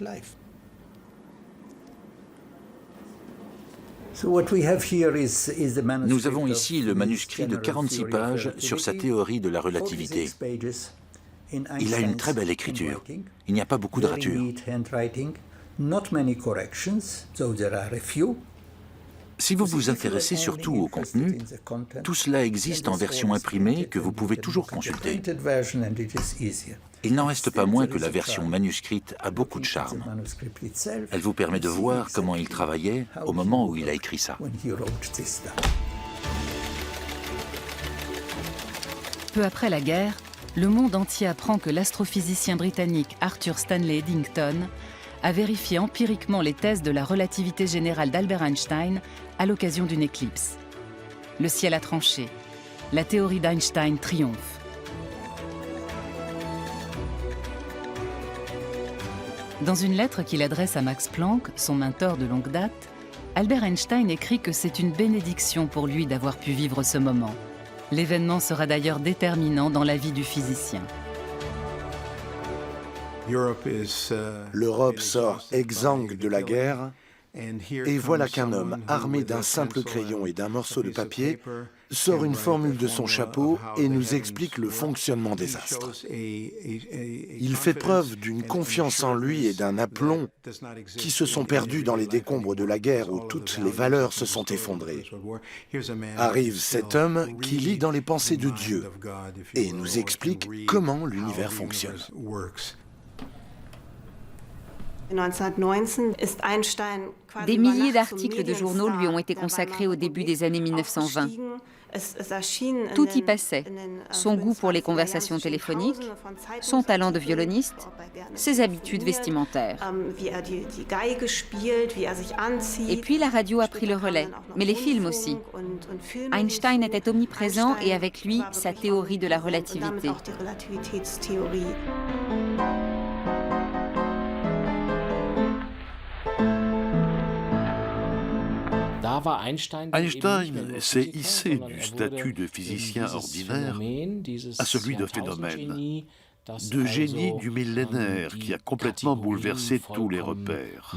Speaker 2: Nous avons ici le manuscrit de 46 pages sur sa théorie de la relativité. Il a une très belle écriture. Il n'y a pas beaucoup de ratures. Si vous vous intéressez surtout au contenu, tout cela existe en version imprimée que vous pouvez toujours consulter. Il n'en reste pas moins que la version manuscrite a beaucoup de charme. Elle vous permet de voir comment il travaillait au moment où il a écrit ça.
Speaker 6: Peu après la guerre, le monde entier apprend que l'astrophysicien britannique Arthur Stanley Eddington a vérifié empiriquement les thèses de la relativité générale d'Albert Einstein à l'occasion d'une éclipse. Le ciel a tranché. La théorie d'Einstein triomphe. Dans une lettre qu'il adresse à Max Planck, son mentor de longue date, Albert Einstein écrit que c'est une bénédiction pour lui d'avoir pu vivre ce moment. L'événement sera d'ailleurs déterminant dans la vie du physicien.
Speaker 4: L'Europe sort exsangue de la guerre Et voilà qu'un homme, armé d'un simple crayon et d'un morceau de papier, sort une formule de son chapeau et nous explique le fonctionnement des astres. Il fait preuve d'une confiance en lui et d'un aplomb qui se sont perdus dans les décombres de la guerre où toutes les valeurs se sont effondrées. Arrive cet homme qui lit dans les pensées de Dieu et nous explique comment l'univers fonctionne.
Speaker 7: Des milliers d'articles de journaux lui ont été consacrés au début des années 1920. Tout y passait. Son goût pour les conversations téléphoniques, son talent de violoniste, ses habitudes vestimentaires. Et puis la radio a pris le relais, mais les films aussi. Einstein était omniprésent et avec lui, sa théorie de la relativité.
Speaker 1: Einstein s'est hissé du statut de physicien ordinaire à celui de phénomène, de génie du millénaire qui a complètement bouleversé tous les repères.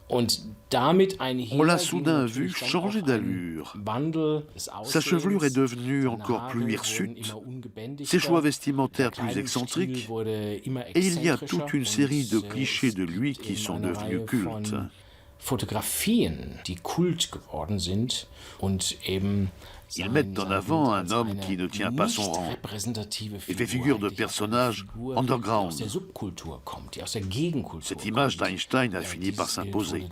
Speaker 1: On l'a soudain vu changer d'allure. Sa chevelure est devenue encore plus hirsute, ses choix vestimentaires plus excentriques, et il y a toute une série de clichés de lui qui sont devenus cultes. Ils mettent en avant un homme qui ne tient pas son rang et fait figure de personnage underground. Cette image d'Einstein a fini par s'imposer.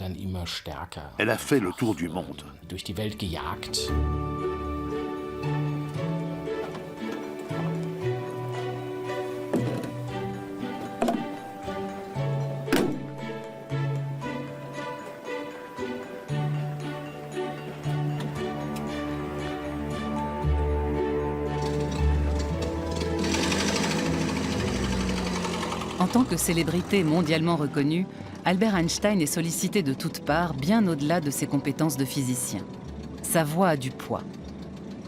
Speaker 1: Elle a fait le tour du monde.
Speaker 6: En tant que célébrité mondialement reconnue, Albert Einstein est sollicité de toutes parts, bien au-delà de ses compétences de physicien. Sa voix a du poids.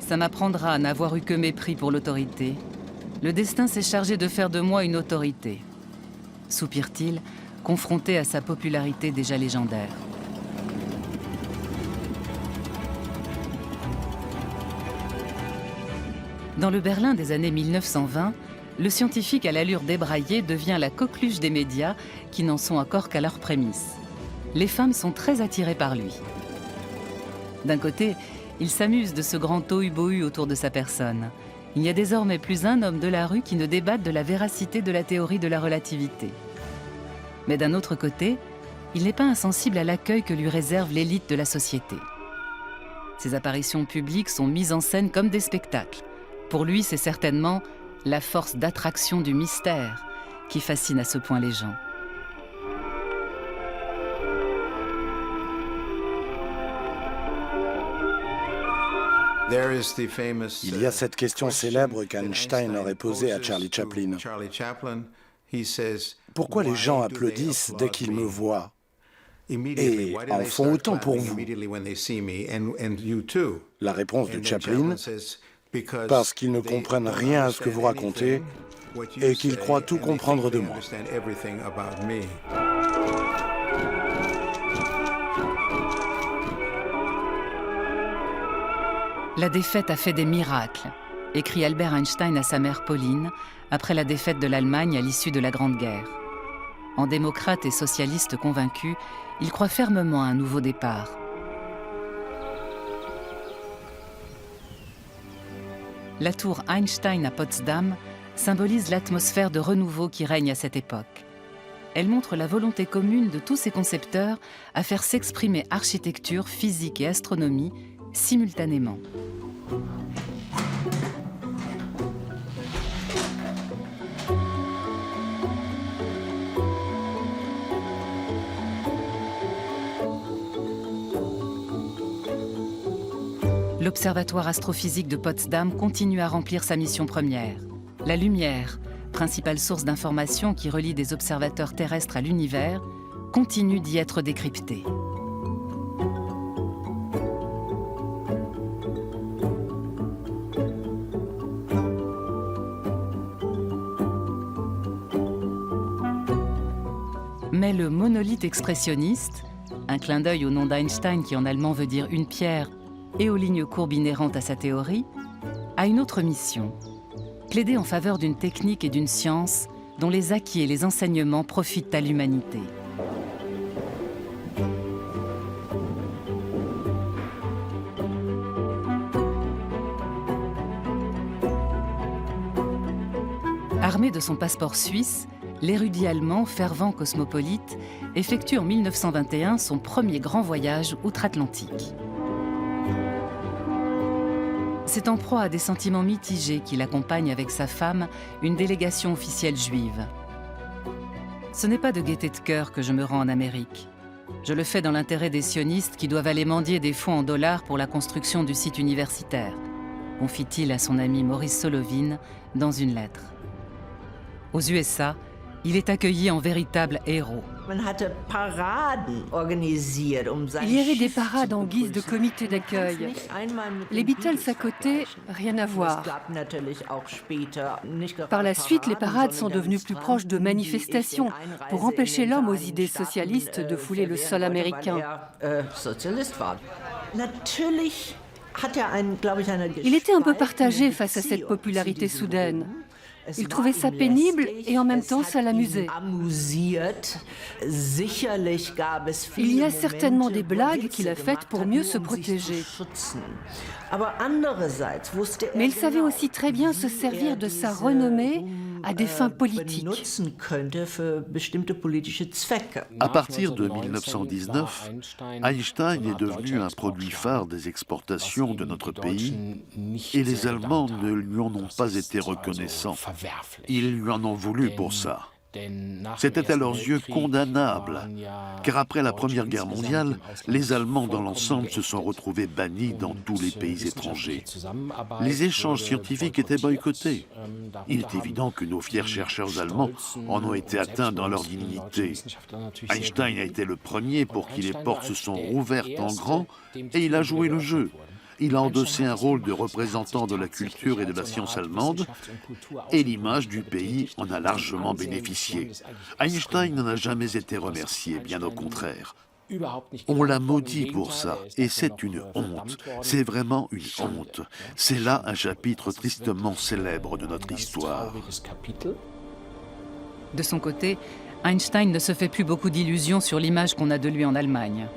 Speaker 6: Ça m'apprendra à n'avoir eu que mépris pour l'autorité. Le destin s'est chargé de faire de moi une autorité, soupire-t-il, confronté à sa popularité déjà légendaire. Dans le Berlin des années 1920, le scientifique à l'allure débraillée devient la coqueluche des médias qui n'en sont encore qu'à leurs prémices. Les femmes sont très attirées par lui. D'un côté, il s'amuse de ce grand tohu-bohu autour de sa personne. Il n'y a désormais plus un homme de la rue qui ne débatte de la véracité de la théorie de la relativité. Mais d'un autre côté, il n'est pas insensible à l'accueil que lui réserve l'élite de la société. Ses apparitions publiques sont mises en scène comme des spectacles. Pour lui, c'est certainement la force d'attraction du mystère qui fascine à ce point les gens.
Speaker 4: Il y a cette question célèbre qu'Einstein aurait posée à Charlie Chaplin. Pourquoi les gens applaudissent dès qu'ils me voient et en font autant pour vous? La réponse de Chaplin: parce qu'ils ne comprennent rien à ce que vous racontez et qu'ils croient tout comprendre de moi.
Speaker 6: La défaite a fait des miracles, écrit Albert Einstein à sa mère Pauline après la défaite de l'Allemagne à l'issue de la Grande Guerre. En démocrate et socialiste convaincu, il croit fermement à un nouveau départ. La tour Einstein à Potsdam symbolise l'atmosphère de renouveau qui règne à cette époque. Elle montre la volonté commune de tous ses concepteurs à faire s'exprimer architecture, physique et astronomie simultanément. L'Observatoire astrophysique de Potsdam continue à remplir sa mission première. La lumière, principale source d'information qui relie des observateurs terrestres à l'univers, continue d'y être décryptée. Mais le monolithe expressionniste, un clin d'œil au nom d'Einstein qui en allemand veut dire une pierre, et aux lignes courbes inhérentes à sa théorie, a une autre mission, plaider en faveur d'une technique et d'une science dont les acquis et les enseignements profitent à l'humanité. Armé de son passeport suisse, l'érudit allemand, fervent cosmopolite, effectue en 1921 son premier grand voyage outre-Atlantique. C'est en proie à des sentiments mitigés qu'il accompagne avec sa femme une délégation officielle juive. Ce n'est pas de gaieté de cœur que je me rends en Amérique. Je le fais dans l'intérêt des sionistes qui doivent aller mendier des fonds en dollars pour la construction du site universitaire, confie-t-il à son ami Maurice Solovine dans une lettre. Aux USA, il est accueilli en véritable héros.
Speaker 3: Il y avait des parades en guise de comité d'accueil. Les Beatles à côté, rien à voir. Par la suite, les parades sont devenues plus proches de manifestations pour empêcher l'homme aux idées socialistes de fouler le sol américain. Il était un peu partagé face à cette popularité soudaine. Il trouvait ça pénible et en même temps ça l'amusait. Il y a certainement des blagues qu'il a faites pour mieux se protéger. Mais il savait aussi très bien se servir de sa renommée à des fins politiques.
Speaker 1: À partir de 1919, Einstein est devenu un produit phare des exportations de notre pays et les Allemands ne lui en ont pas été reconnaissants. Ils lui en ont voulu pour ça. C'était à leurs yeux condamnable, car après la Première Guerre mondiale, les Allemands dans l'ensemble se sont retrouvés bannis dans tous les pays étrangers. Les échanges scientifiques étaient boycottés. Il est évident que nos fiers chercheurs allemands en ont été atteints dans leur dignité. Einstein a été le premier pour qui les portes se sont rouvertes en grand et il a joué le jeu. Il a endossé un rôle de représentant de la culture et de la science allemande, et l'image du pays en a largement bénéficié. Einstein n'en a jamais été remercié, bien au contraire. On l'a maudit pour ça, et c'est une honte. C'est vraiment une honte. C'est là un chapitre tristement célèbre de notre histoire.
Speaker 6: De son côté, Einstein ne se fait plus beaucoup d'illusions sur l'image qu'on a de lui en Allemagne.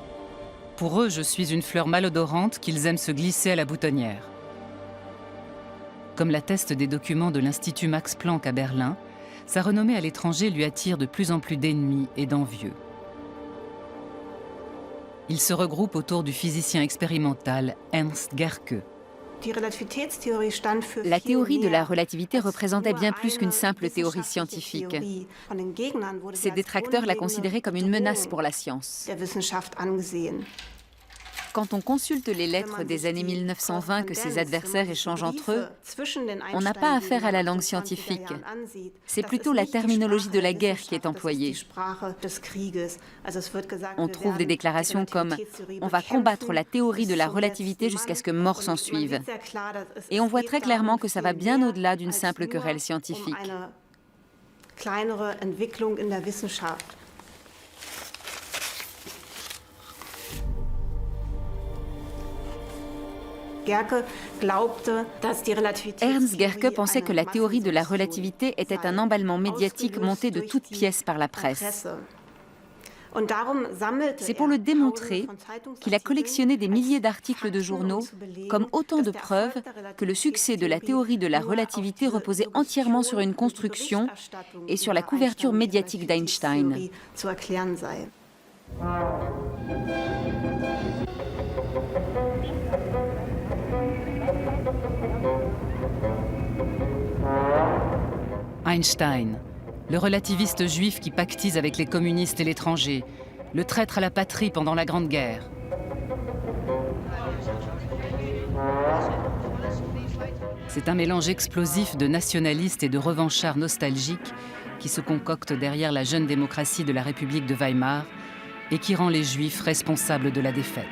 Speaker 6: Pour eux, je suis une fleur malodorante qu'ils aiment se glisser à la boutonnière. Comme l'attestent des documents de l'Institut Max Planck à Berlin, sa renommée à l'étranger lui attire de plus en plus d'ennemis et d'envieux. Il se regroupe autour du physicien expérimental Ernst Gerke.
Speaker 7: La théorie de la relativité représentait bien plus qu'une simple théorie scientifique. Ses détracteurs la considéraient comme une menace pour la science. Quand on consulte les lettres des années 1920 que ses adversaires échangent entre eux, on n'a pas affaire à la langue scientifique. C'est plutôt la terminologie de la guerre qui est employée. On trouve des déclarations comme « on va combattre la théorie de la relativité jusqu'à ce que mort s'en suive ». Et on voit très clairement que ça va bien au-delà d'une simple querelle scientifique. Ernst Gerke pensait que la théorie de la relativité était un emballement médiatique monté de toutes pièces par la presse. C'est pour le démontrer qu'il a collectionné des milliers d'articles de journaux comme autant de preuves que le succès de la théorie de la relativité reposait entièrement sur une construction et sur la couverture médiatique d'Einstein.
Speaker 6: Einstein, le relativiste juif qui pactise avec les communistes et l'étranger, le traître à la patrie pendant la Grande Guerre. C'est un mélange explosif de nationalistes et de revanchards nostalgiques qui se concocte derrière la jeune démocratie de la République de Weimar et qui rend les Juifs responsables de la défaite.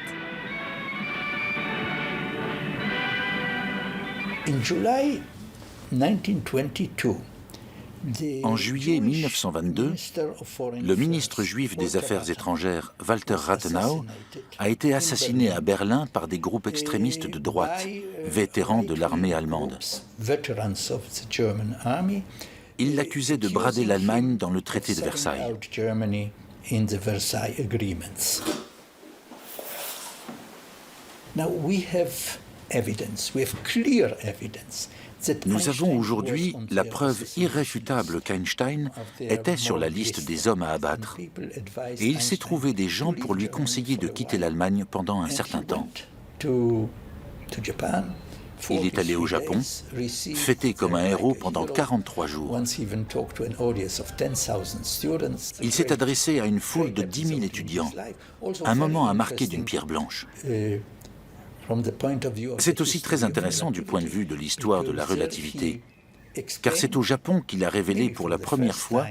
Speaker 12: In July 1922,
Speaker 2: En juillet 1922, le ministre juif des Affaires étrangères, Walter Rathenau, a été assassiné à Berlin par des groupes extrémistes de droite, vétérans de l'armée allemande. Ils l'accusaient de brader l'Allemagne dans le traité de Versailles. Nous avons aujourd'hui la preuve irréfutable qu'Einstein était sur la liste des hommes à abattre. Et il s'est trouvé des gens pour lui conseiller de quitter l'Allemagne pendant un certain temps. Il est allé au Japon, fêté comme un héros pendant 43 jours. Il s'est adressé à une foule de 10 000 étudiants, un moment à marquer d'une pierre blanche. C'est aussi très intéressant du point de vue de l'histoire de la relativité, car c'est au Japon qu'il a révélé pour la première fois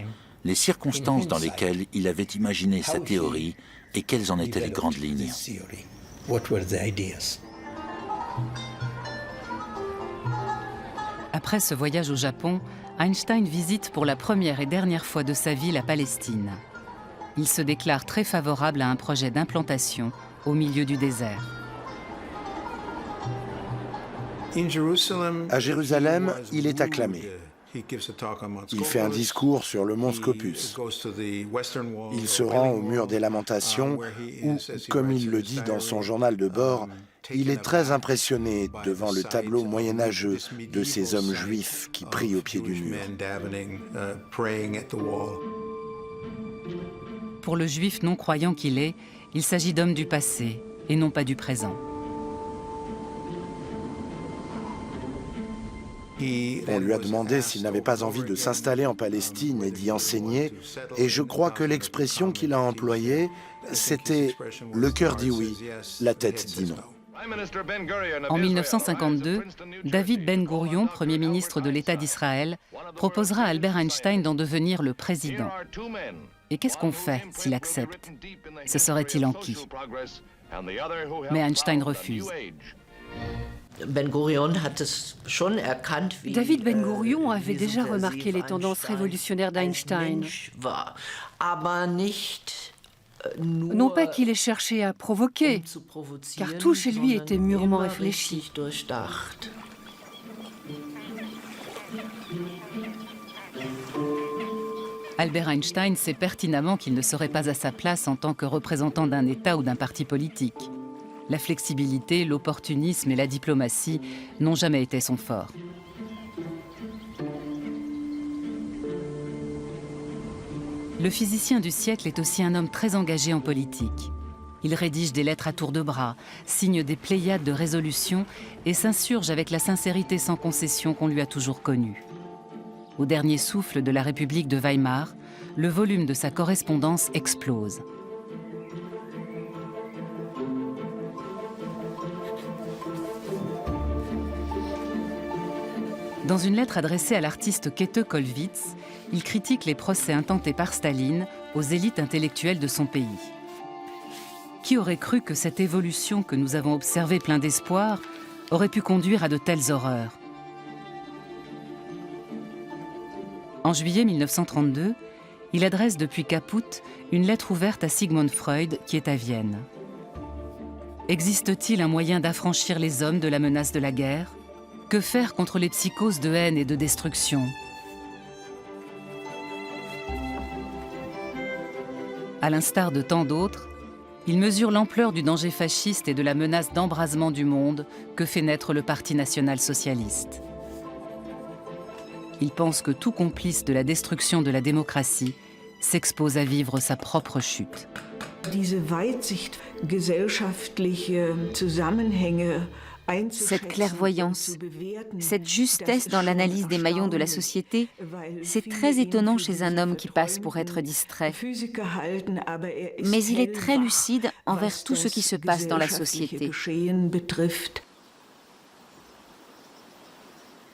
Speaker 2: les circonstances dans lesquelles il avait imaginé sa théorie et quelles en étaient les grandes lignes.
Speaker 6: Après ce voyage au Japon, Einstein visite pour la première et dernière fois de sa vie la Palestine. Il se déclare très favorable à un projet d'implantation au milieu du désert.
Speaker 4: À Jérusalem, il est acclamé. Il fait un discours sur le mont Scopus. Il se rend au mur des Lamentations où, comme il le dit dans son journal de bord, il est très impressionné devant le tableau moyenâgeux de ces hommes juifs qui prient au pied du mur.
Speaker 6: Pour le juif non-croyant qu'il est, il s'agit d'hommes du passé et non pas du présent.
Speaker 4: On lui a demandé s'il n'avait pas envie de s'installer en Palestine et d'y enseigner, et je crois que l'expression qu'il a employée, c'était « le cœur dit oui, la tête dit non ».
Speaker 6: En 1952, David Ben-Gourion, Premier ministre de l'État d'Israël, proposera à Albert Einstein d'en devenir le président. Et qu'est-ce qu'on fait s'il accepte? Se serait-il enquis? Mais Einstein refuse.
Speaker 3: David Ben-Gourion avait déjà remarqué les tendances révolutionnaires d'Einstein. Non pas qu'il ait cherché à provoquer, car tout chez lui était mûrement réfléchi.
Speaker 6: Albert Einstein sait pertinemment qu'il ne serait pas à sa place en tant que représentant d'un État ou d'un parti politique. La flexibilité, l'opportunisme et la diplomatie n'ont jamais été son fort. Le physicien du siècle est aussi un homme très engagé en politique. Il rédige des lettres à tour de bras, signe des pléiades de résolutions et s'insurge avec la sincérité sans concession qu'on lui a toujours connue. Au dernier souffle de la République de Weimar, le volume de sa correspondance explose. Dans une lettre adressée à l'artiste Käthe Kollwitz, il critique les procès intentés par Staline aux élites intellectuelles de son pays. Qui aurait cru que cette évolution que nous avons observée plein d'espoir aurait pu conduire à de telles horreurs? En juillet 1932, il adresse depuis Caput une lettre ouverte à Sigmund Freud qui est à Vienne. Existe-t-il un moyen d'affranchir les hommes de la menace de la guerre? Que faire contre les psychoses de haine et de destruction? À l'instar de tant d'autres, il mesure l'ampleur du danger fasciste et de la menace d'embrasement du monde que fait naître le Parti national-socialiste. Il pense que tout complice de la destruction de la démocratie s'expose à vivre sa propre chute.
Speaker 7: Cette clairvoyance, cette justesse dans l'analyse des maillons de la société, c'est très étonnant chez un homme qui passe pour être distrait. Mais il est très lucide envers tout ce qui se passe dans la société.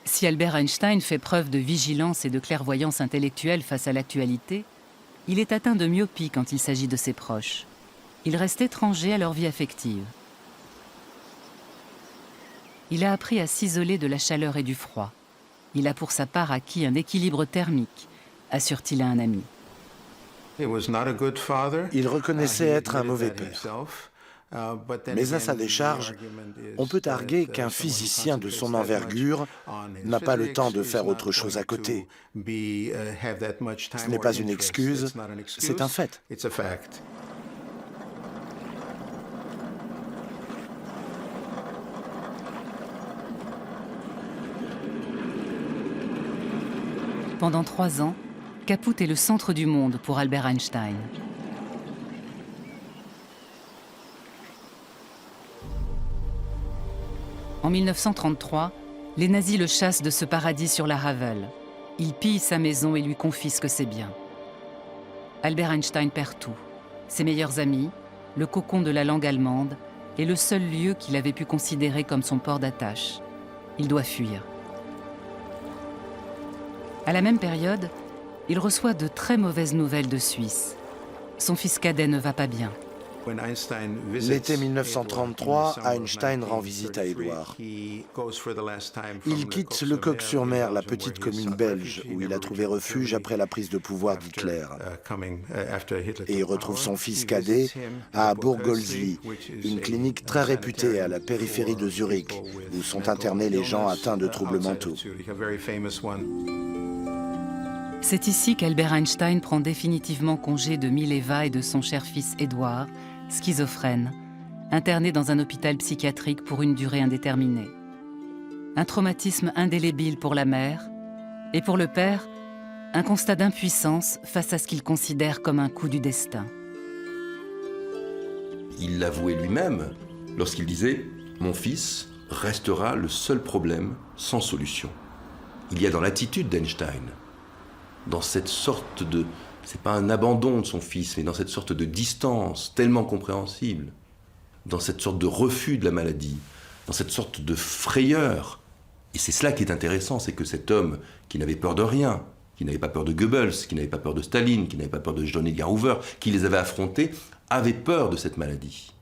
Speaker 6: Si Albert Einstein fait preuve de vigilance et de clairvoyance intellectuelle face à l'actualité, il est atteint de myopie quand il s'agit de ses proches. Il reste étranger à leur vie affective. Il a appris à s'isoler de la chaleur et du froid. Il a pour sa part acquis un équilibre thermique, assure-t-il à un ami.
Speaker 4: Il reconnaissait être un mauvais père. Mais à sa décharge, on peut arguer qu'un physicien de son envergure n'a pas le temps de faire autre chose à côté. Ce n'est pas une excuse, c'est un fait.
Speaker 6: Pendant 3 ans, Kaput est le centre du monde pour Albert Einstein. En 1933, les nazis le chassent de ce paradis sur la Havel. Ils pillent sa maison et lui confisquent ses biens. Albert Einstein perd tout. Ses meilleurs amis, le cocon de la langue allemande et le seul lieu qu'il avait pu considérer comme son port d'attache. Il doit fuir. À la même période, il reçoit de très mauvaises nouvelles de Suisse. Son fils cadet ne va pas bien.
Speaker 4: L'été 1933, Einstein rend visite à Édouard. Il quitte Le Coq-sur-Mer, la petite commune belge, où il a trouvé refuge après la prise de pouvoir d'Hitler. Et il retrouve son fils cadet à Burgolsli, une clinique très réputée à la périphérie de Zurich, où sont internés les gens atteints de troubles mentaux.
Speaker 6: C'est ici qu'Albert Einstein prend définitivement congé de Mileva et de son cher fils Édouard, schizophrène, interné dans un hôpital psychiatrique pour une durée indéterminée. Un traumatisme indélébile pour la mère, et pour le père, un constat d'impuissance face à ce qu'il considère comme un coup du destin.
Speaker 9: Il l'avouait lui-même lorsqu'il disait « Mon fils restera le seul problème sans solution ». Il y a dans l'attitude d'Einstein, dans cette sorte de... c'est pas un abandon de son fils, mais dans cette sorte de distance tellement compréhensible, dans cette sorte de refus de la maladie, dans cette sorte de frayeur. Et c'est cela qui est intéressant, c'est que cet homme qui n'avait peur de rien, qui n'avait pas peur de Goebbels, qui n'avait pas peur de Staline, qui n'avait pas peur de John Edgar Hoover, qui les avait affrontés, avait peur de cette maladie,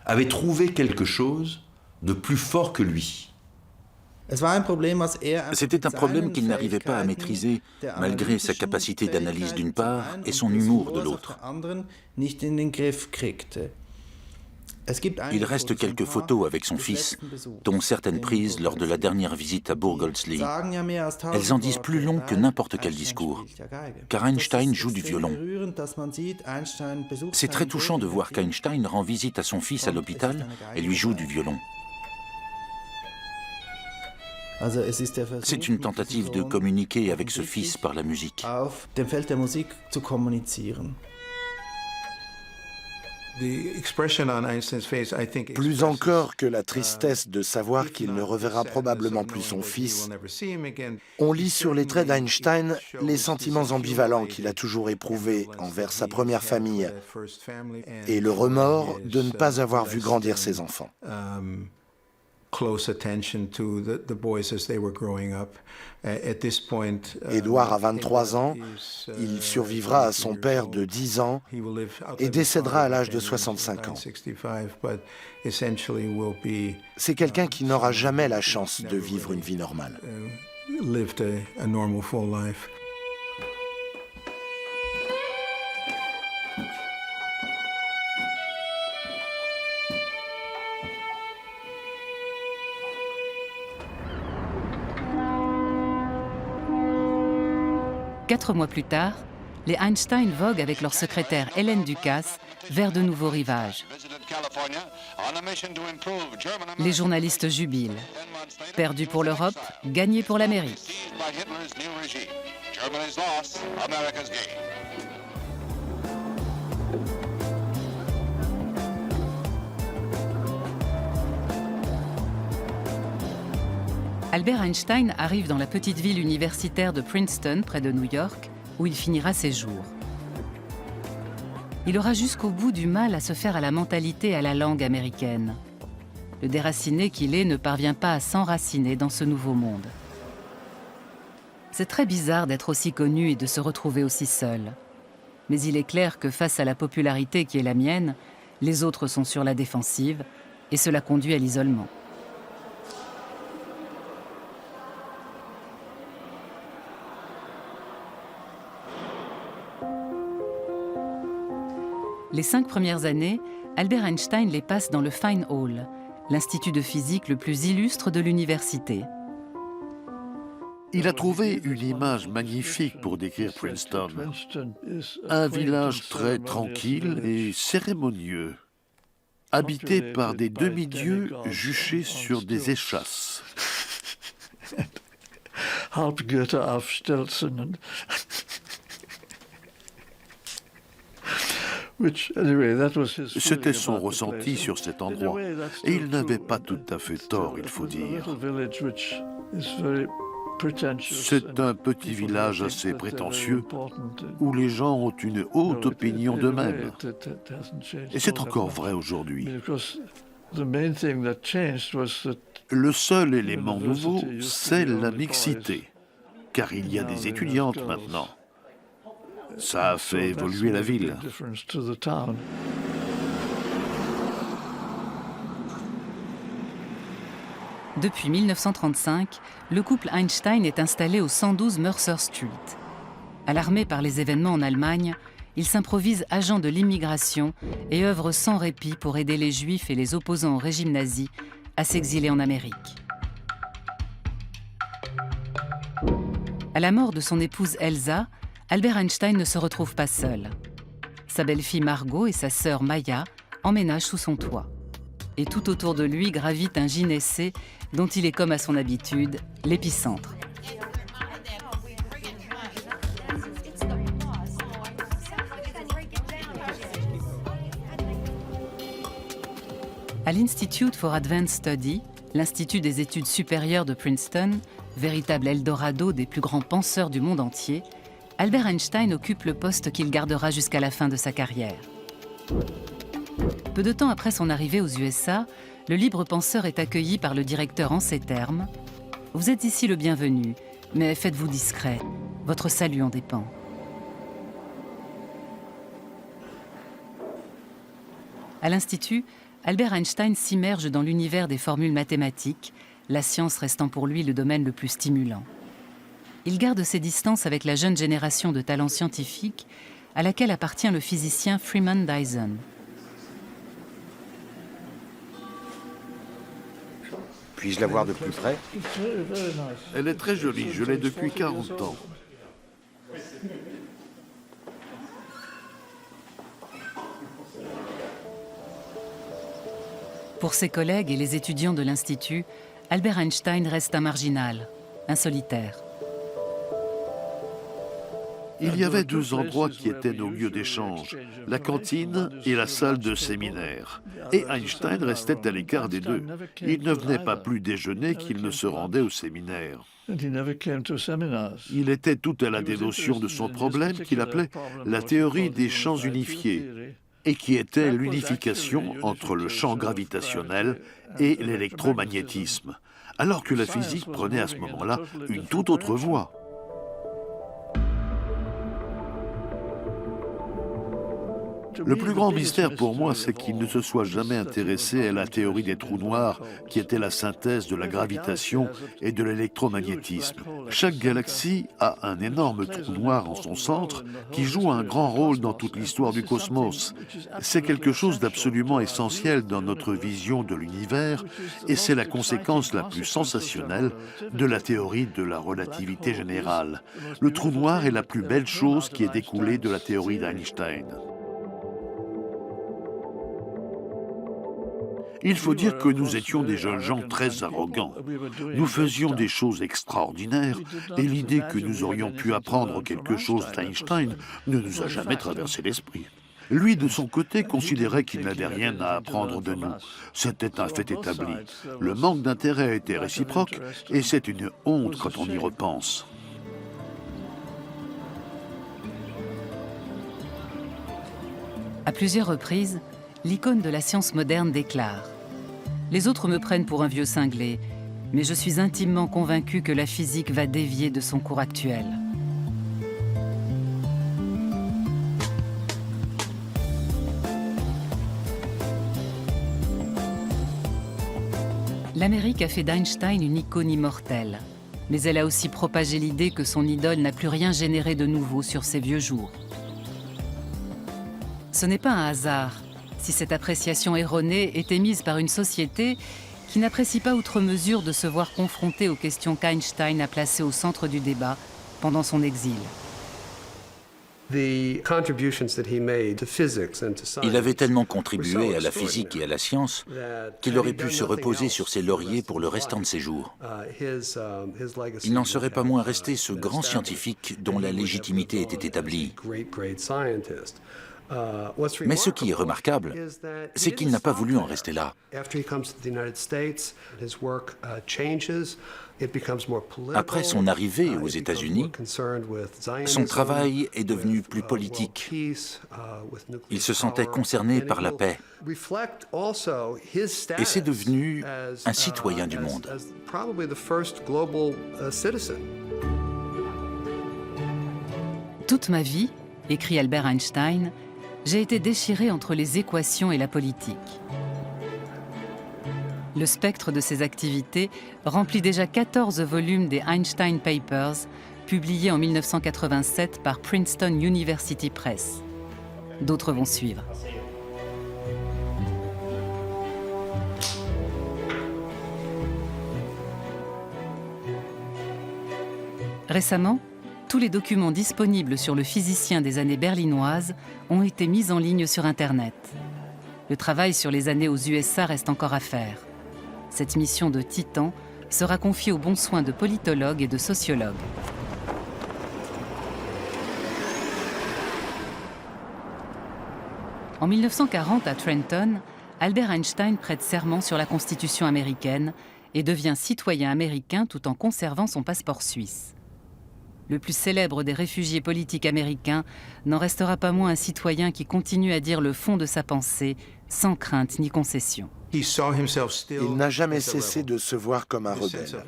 Speaker 9: avait trouvé quelque chose de plus fort que lui.
Speaker 2: C'était un problème qu'il n'arrivait pas à maîtriser, malgré sa capacité d'analyse d'une part et son humour de l'autre. Il reste quelques photos avec son fils, dont certaines prises lors de la dernière visite à Burgolsli. Elles en disent plus long que n'importe quel discours, car Einstein joue du violon. C'est très touchant de voir qu'Einstein rend visite à son fils à l'hôpital et lui joue du violon. C'est une tentative de communiquer avec ce fils par la musique.
Speaker 4: Plus encore que la tristesse de savoir qu'il ne reverra probablement plus son fils, on lit sur les traits d'Einstein les sentiments ambivalents qu'il a toujours éprouvés envers sa première famille et le remords de ne pas avoir vu grandir ses enfants. Édouard a 23 ans, il survivra à son père de 10 ans et décédera à l'âge de 65 ans. C'est quelqu'un qui n'aura jamais la chance de vivre une vie normale.
Speaker 6: Quatre mois plus tard, les Einstein voguent avec leur secrétaire Hélène Ducasse vers de nouveaux rivages. Les journalistes jubilent. Perdu pour l'Europe, gagné pour l'Amérique. Albert Einstein arrive dans la petite ville universitaire de Princeton, près de New York, où il finira ses jours. Il aura jusqu'au bout du mal à se faire à la mentalité et à la langue américaine. Le déraciné qu'il est ne parvient pas à s'enraciner dans ce nouveau monde. C'est très bizarre d'être aussi connu et de se retrouver aussi seul. Mais il est clair que face à la popularité qui est la mienne, les autres sont sur la défensive et cela conduit à l'isolement. Les 5 premières années, Albert Einstein les passe dans le Fine Hall, l'institut de physique le plus illustre de l'université.
Speaker 1: Il a trouvé une image magnifique pour décrire Princeton. Un village très tranquille et cérémonieux, habité par des demi-dieux juchés sur des échasses. C'était son ressenti sur cet endroit, et il n'avait pas tout à fait tort, il faut dire. C'est un petit village assez prétentieux, où les gens ont une haute opinion d'eux-mêmes. Et c'est encore vrai aujourd'hui. Le seul élément nouveau, c'est la mixité, car il y a des étudiantes maintenant. Ça a fait évoluer la ville.
Speaker 6: Depuis 1935, le couple Einstein est installé au 112 Mercer Street. Alarmé par les événements en Allemagne, il s'improvise agent de l'immigration et œuvre sans répit pour aider les Juifs et les opposants au régime nazi à s'exiler en Amérique. À la mort de son épouse Elsa, Albert Einstein ne se retrouve pas seul. Sa belle-fille Margot et sa sœur Maya emménagent sous son toit. Et tout autour de lui gravite un gynécée dont il est, comme à son habitude, l'épicentre. À l'Institute for Advanced Study, l'Institut des études supérieures de Princeton, véritable Eldorado des plus grands penseurs du monde entier, Albert Einstein occupe le poste qu'il gardera jusqu'à la fin de sa carrière. Peu de temps après son arrivée aux USA, le libre penseur est accueilli par le directeur en ces termes : « Vous êtes ici le bienvenu, mais faites-vous discret. Votre salut en dépend. » À l'Institut, Albert Einstein s'immerge dans l'univers des formules mathématiques, la science restant pour lui le domaine le plus stimulant. Il garde ses distances avec la jeune génération de talents scientifiques à laquelle appartient le physicien Freeman Dyson.
Speaker 8: Puis-je la voir de plus près?
Speaker 1: Elle est très jolie, je l'ai depuis 40 ans.
Speaker 6: Pour ses collègues et les étudiants de l'Institut, Albert Einstein reste un marginal, un solitaire.
Speaker 1: Il y avait 2 endroits qui étaient nos lieux d'échange, la cantine et la salle de séminaire. Et Einstein restait à l'écart des 2. Il ne venait pas plus déjeuner qu'il ne se rendait au séminaire. Il était tout à la dénotion de son problème qu'il appelait la théorie des champs unifiés, et qui était l'unification entre le champ gravitationnel et l'électromagnétisme, alors que la physique prenait à ce moment-là une toute autre voie. Le plus grand mystère pour moi, c'est qu'il ne se soit jamais intéressé à la théorie des trous noirs, qui était la synthèse de la gravitation et de l'électromagnétisme. Chaque galaxie a un énorme trou noir en son centre qui joue un grand rôle dans toute l'histoire du cosmos. C'est quelque chose d'absolument essentiel dans notre vision de l'univers et c'est la conséquence la plus sensationnelle de la théorie de la relativité générale. Le trou noir est la plus belle chose qui est découlée de la théorie d'Einstein. Il faut dire que nous étions des jeunes gens très arrogants. Nous faisions des choses extraordinaires et l'idée que nous aurions pu apprendre quelque chose d'Einstein ne nous a jamais traversé l'esprit. Lui, de son côté, considérait qu'il n'avait rien à apprendre de nous. C'était un fait établi. Le manque d'intérêt était réciproque et c'est une honte quand on y repense.
Speaker 6: À plusieurs reprises, l'icône de la science moderne déclare : « Les autres me prennent pour un vieux cinglé, mais je suis intimement convaincu que la physique va dévier de son cours actuel. » L'Amérique a fait d'Einstein une icône immortelle, mais elle a aussi propagé l'idée que son idole n'a plus rien généré de nouveau sur ses vieux jours. Ce n'est pas un hasard si cette appréciation erronée est émise par une société qui n'apprécie pas outre mesure de se voir confrontée aux questions qu'Einstein a placées au centre du débat pendant son exil.
Speaker 2: Il avait tellement contribué à la physique et à la science qu'il aurait pu se reposer sur ses lauriers pour le restant de ses jours. Il n'en serait pas moins resté ce grand scientifique dont la légitimité était établie. Mais ce qui est remarquable, c'est qu'il n'a pas voulu en rester là. Après son arrivée aux États-Unis, son travail est devenu plus politique. Il se sentait concerné par la paix. Et c'est devenu un citoyen du monde.
Speaker 6: Toute ma vie, écrit Albert Einstein, j'ai été déchiré entre les équations et la politique. Le spectre de ses activités remplit déjà 14 volumes des Einstein Papers, publiés en 1987 par Princeton University Press. D'autres vont suivre. Récemment, tous les documents disponibles sur le physicien des années berlinoises ont été mis en ligne sur Internet. Le travail sur les années aux USA reste encore à faire. Cette mission de titan sera confiée aux bons soins de politologues et de sociologues. En 1940, à Trenton, Albert Einstein prête serment sur la Constitution américaine et devient citoyen américain tout en conservant son passeport suisse. Le plus célèbre des réfugiés politiques américains n'en restera pas moins un citoyen qui continue à dire le fond de sa pensée, sans crainte ni concession.
Speaker 4: Il n'a jamais cessé de se voir comme un rebelle.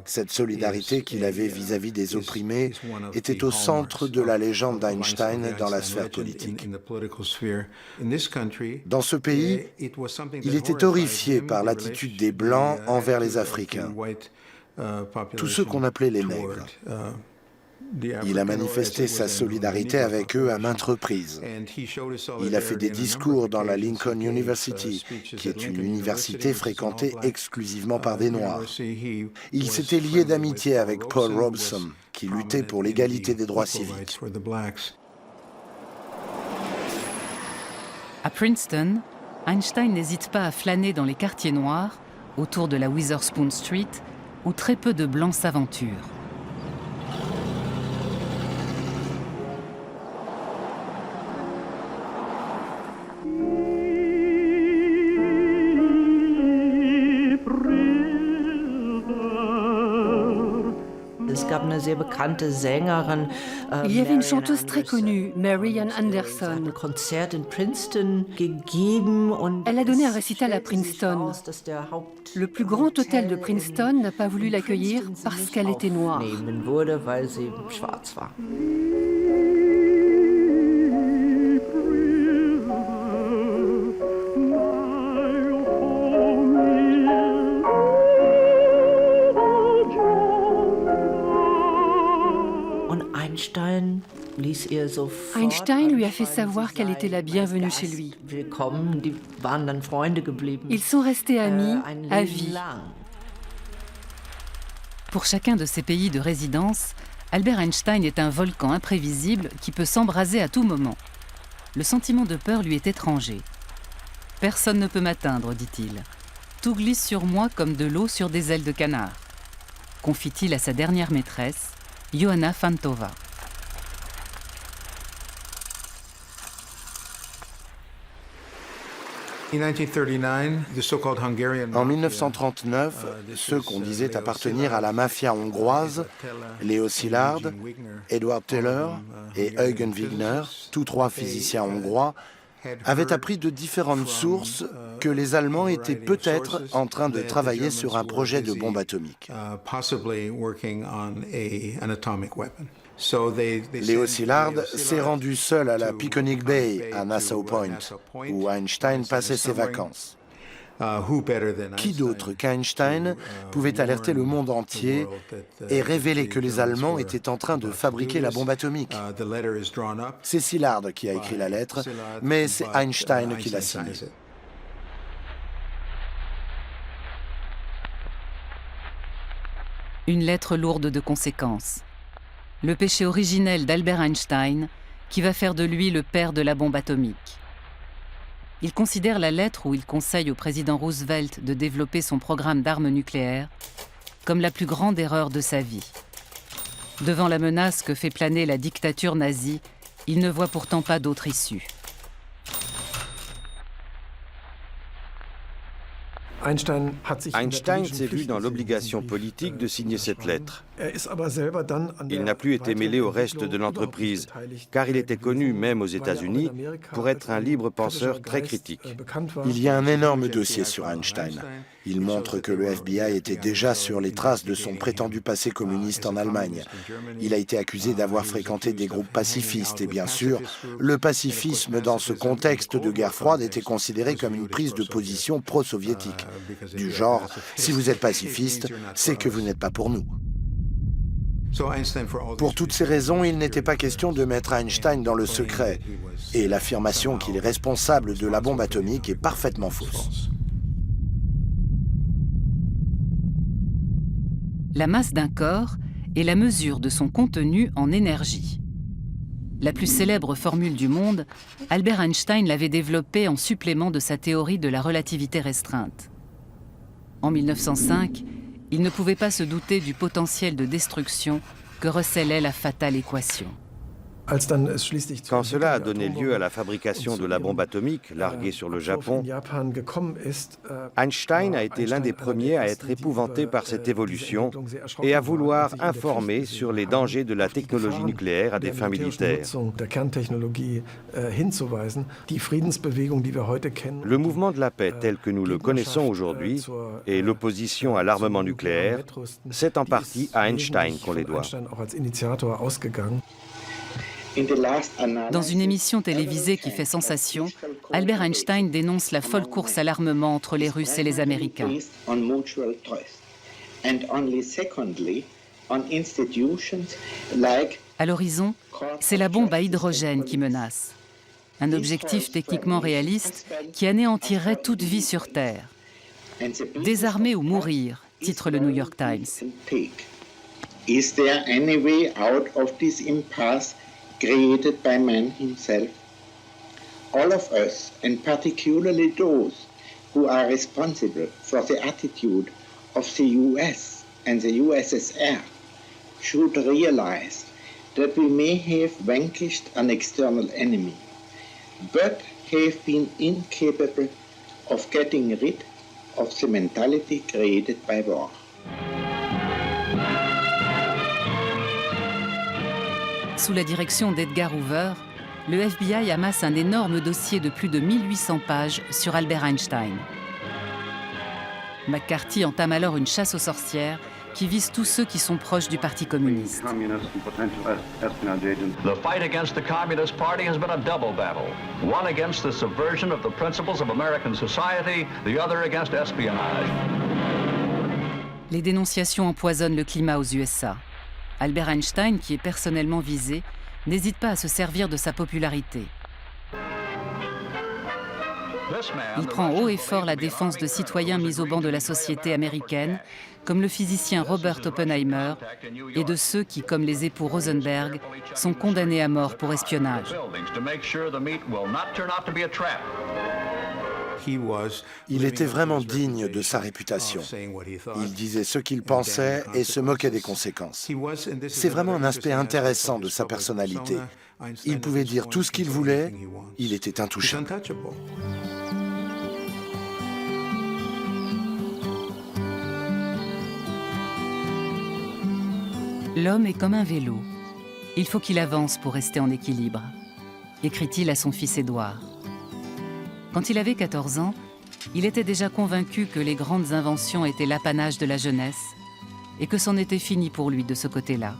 Speaker 4: Cette solidarité qu'il avait vis-à-vis des opprimés était au centre de la légende d'Einstein dans la sphère politique. Dans ce pays, il était horrifié par l'attitude des Blancs envers les Africains, tous ceux qu'on appelait les nègres. Il a manifesté sa solidarité avec eux à maintes reprises. Il a fait des discours dans la Lincoln University, qui est une université fréquentée exclusivement par des Noirs. Il s'était lié d'amitié avec Paul Robeson, qui luttait pour l'égalité des droits civiques.
Speaker 6: À Princeton, Einstein n'hésite pas à flâner dans les quartiers noirs, autour de la Witherspoon Street, où très peu de Blancs s'aventurent.
Speaker 3: Il y avait une chanteuse très connue, Marian Anderson. Elle a donné un récital à Princeton. Le plus grand hôtel de Princeton n'a pas voulu l'accueillir parce qu'elle était noire. Einstein lui a fait savoir qu'elle était la bienvenue chez lui. Ils sont restés amis à vie.
Speaker 6: Pour chacun de ces pays de résidence, Albert Einstein est un volcan imprévisible qui peut s'embraser à tout moment. Le sentiment de peur lui est étranger. « Personne ne peut m'atteindre, dit-il. Tout glisse sur moi comme de l'eau sur des ailes de canard. » confie-t-il à sa dernière maîtresse, Johanna Fantova.
Speaker 4: En 1939, ceux qu'on disait appartenir à la mafia hongroise, Leo Szilard, Edward Teller et Eugen Wigner, tous trois physiciens hongrois, avaient appris de différentes sources que les Allemands étaient peut-être en train de travailler sur un projet de bombe atomique. Leo Szilard s'est rendu seul à la Peconic Bay, à Nassau Point, où Einstein passait ses vacances. Qui d'autre qu'Einstein pouvait alerter le monde entier et révéler que les Allemands étaient en train de fabriquer la bombe atomique? C'est Szilard qui a écrit la lettre, mais c'est Einstein qui l'a signée.
Speaker 6: Une lettre lourde de conséquences. Le péché originel d'Albert Einstein qui va faire de lui le père de la bombe atomique. Il considère la lettre où il conseille au président Roosevelt de développer son programme d'armes nucléaires comme la plus grande erreur de sa vie. Devant la menace que fait planer la dictature nazie, il ne voit pourtant pas d'autre issue.
Speaker 8: Einstein s'est vu dans l'obligation politique de signer cette lettre. Il n'a plus été mêlé au reste de l'entreprise, car il était connu, même aux États-Unis, pour être un libre penseur très critique.
Speaker 4: Il y a un énorme dossier sur Einstein. Il montre que le FBI était déjà sur les traces de son prétendu passé communiste en Allemagne. Il a été accusé d'avoir fréquenté des groupes pacifistes et bien sûr, le pacifisme dans ce contexte de guerre froide était considéré comme une prise de position pro-soviétique. Du genre, si vous êtes pacifiste, c'est que vous n'êtes pas pour nous. Pour toutes ces raisons, il n'était pas question de mettre Einstein dans le secret. Et l'affirmation qu'il est responsable de la bombe atomique est parfaitement fausse.
Speaker 6: La masse d'un corps est la mesure de son contenu en énergie. La plus célèbre formule du monde, Albert Einstein l'avait développée en supplément de sa théorie de la relativité restreinte. En 1905, il ne pouvait pas se douter du potentiel de destruction que recélait la fatale équation.
Speaker 8: Quand cela a donné lieu à la fabrication de la bombe atomique larguée sur le Japon, Einstein a été l'un des premiers à être épouvanté par cette évolution et à vouloir informer sur les dangers de la technologie nucléaire à des fins militaires. Le mouvement de la paix tel que nous le connaissons aujourd'hui et l'opposition à l'armement nucléaire, c'est en partie à Einstein qu'on les doit.
Speaker 6: Dans une émission télévisée qui fait sensation, Albert Einstein dénonce la folle course à l'armement entre les Russes et les Américains. À l'horizon, c'est la bombe à hydrogène qui menace. Un objectif techniquement réaliste qui anéantirait toute vie sur Terre. Désarmer ou mourir, titre le New York Times.
Speaker 12: Is there any way out of this impasse created by man himself? All of us, and particularly those who are responsible for the attitude of the US and the USSR, should realize that we may have vanquished an external enemy, but have been incapable of getting rid of the mentality created by war.
Speaker 6: Sous la direction d'Edgar Hoover, le FBI amasse un énorme dossier de plus de 1800 pages sur Albert Einstein. McCarthy entame alors une chasse aux sorcières qui vise tous ceux qui sont proches du Parti communiste.
Speaker 13: The fight against the Communist Party has been a double battle. One against the subversion of the principles of American society, the other against espionage.
Speaker 6: Les dénonciations empoisonnent le climat aux USA. Albert Einstein, qui est personnellement visé, n'hésite pas à se servir de sa popularité. Il prend haut et fort la défense de citoyens mis au banc de la société américaine, comme le physicien Robert Oppenheimer, et de ceux qui, comme les époux Rosenberg, sont condamnés à mort pour espionnage.
Speaker 4: Il était vraiment digne de sa réputation. Il disait ce qu'il pensait et se moquait des conséquences. C'est vraiment un aspect intéressant de sa personnalité. Il pouvait dire tout ce qu'il voulait, il était intouchable.
Speaker 6: L'homme est comme un vélo. Il faut qu'il avance pour rester en équilibre, écrit-il à son fils Édouard. Quand il avait 14 ans, il était déjà convaincu que les grandes inventions étaient l'apanage de la jeunesse et que c'en était fini pour lui de ce côté-là.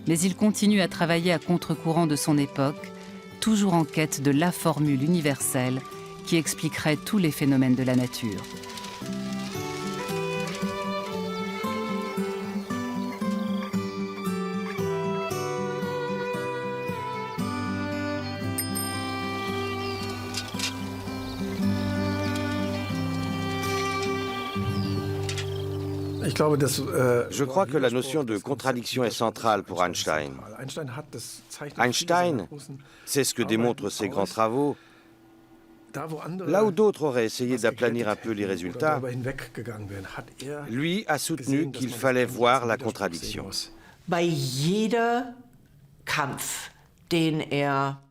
Speaker 6: Mais il continue à travailler à contre-courant de son époque, toujours en quête de la formule universelle qui expliquerait tous les phénomènes de la nature.
Speaker 8: Je crois que la notion de contradiction est centrale pour Einstein. Einstein, c'est ce que démontrent ses grands travaux. Là où d'autres auraient essayé d'aplanir un peu les résultats, lui a soutenu qu'il fallait voir la contradiction.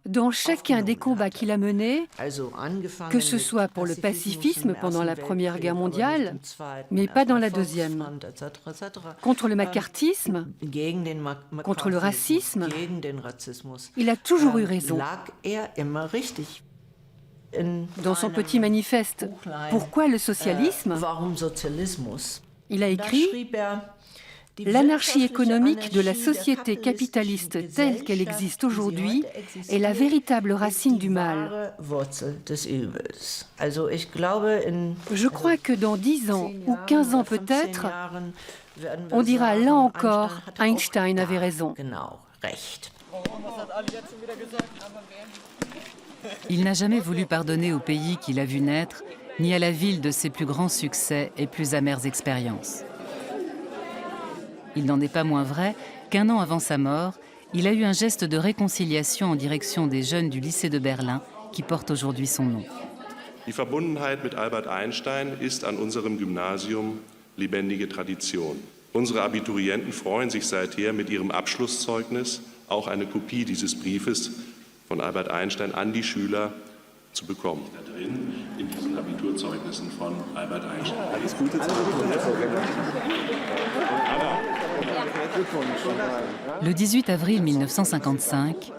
Speaker 3: Dans chacun des combats qu'il a menés, que ce soit pour le pacifisme pendant la Première Guerre mondiale, mais pas dans la Deuxième, contre le macartisme, contre le racisme, il a toujours eu raison. Dans son petit manifeste « Pourquoi le socialisme ?», il a écrit « L'anarchie économique de la société capitaliste telle qu'elle existe aujourd'hui est la véritable racine du mal. » Je crois que dans 10 ans ou 15 ans peut-être, on dira là encore, Einstein avait raison.
Speaker 6: Il n'a jamais voulu pardonner au pays qu'il a vu naître, ni à la ville de ses plus grands succès et plus amères expériences. Il n'en est pas moins vrai qu'un an avant sa mort, il a eu un geste de réconciliation en direction des jeunes du lycée de Berlin qui porte aujourd'hui son nom.
Speaker 14: Die Verbundenheit mit Albert Einstein ist an unserem Gymnasium lebendige Tradition. Unsere Abiturienten freuen sich seither mit ihrem Abschlusszeugnis auch eine Kopie dieses Briefes von Albert Einstein an die Schüler zu bekommen. Da drin in diesen Abiturzeugnissen von Albert Einstein. Alles Gute zum
Speaker 6: Le 18 avril 1955,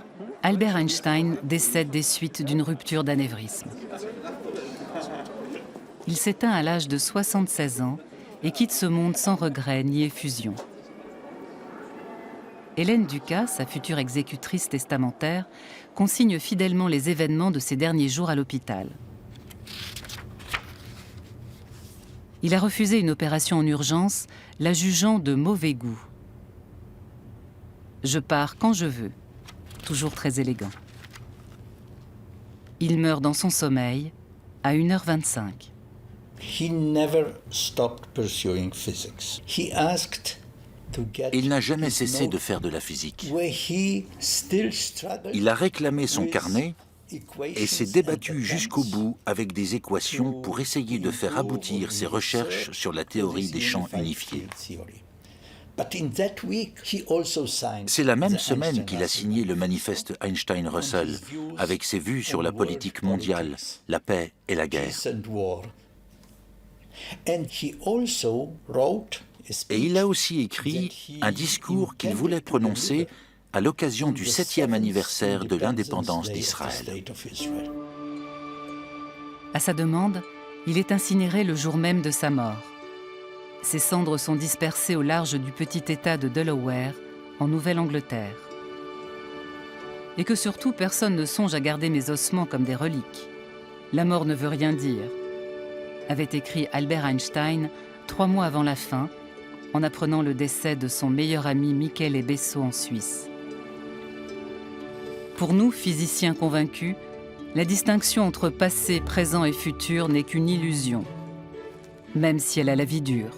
Speaker 6: Albert Einstein décède des suites d'une rupture d'anévrisme. Il s'éteint à l'âge de 76 ans et quitte ce monde sans regret ni effusion. Hélène Ducas, sa future exécutrice testamentaire, consigne fidèlement les événements de ses derniers jours à l'hôpital. Il a refusé une opération en urgence, la jugeant de mauvais goût. « Je pars quand je veux », toujours très élégant. Il meurt dans son sommeil à 1h25.
Speaker 2: Il n'a jamais cessé de faire de la physique. Il a réclamé son carnet et s'est débattu jusqu'au bout avec des équations pour essayer de faire aboutir ses recherches sur la théorie des champs unifiés. C'est la même semaine qu'il a signé le manifeste Einstein-Russell, avec ses vues sur la politique mondiale, la paix et la guerre. Et il a aussi écrit un discours qu'il voulait prononcer à l'occasion du 7e anniversaire de l'indépendance d'Israël.
Speaker 6: À sa demande, il est incinéré le jour même de sa mort. Ses cendres sont dispersées au large du petit État de Delaware, en Nouvelle-Angleterre. Et que surtout personne ne songe à garder mes ossements comme des reliques. La mort ne veut rien dire, avait écrit Albert Einstein 3 mois avant la fin, en apprenant le décès de son meilleur ami Michele Besso en Suisse. Pour nous, physiciens convaincus, la distinction entre passé, présent et futur n'est qu'une illusion, même si elle a la vie dure.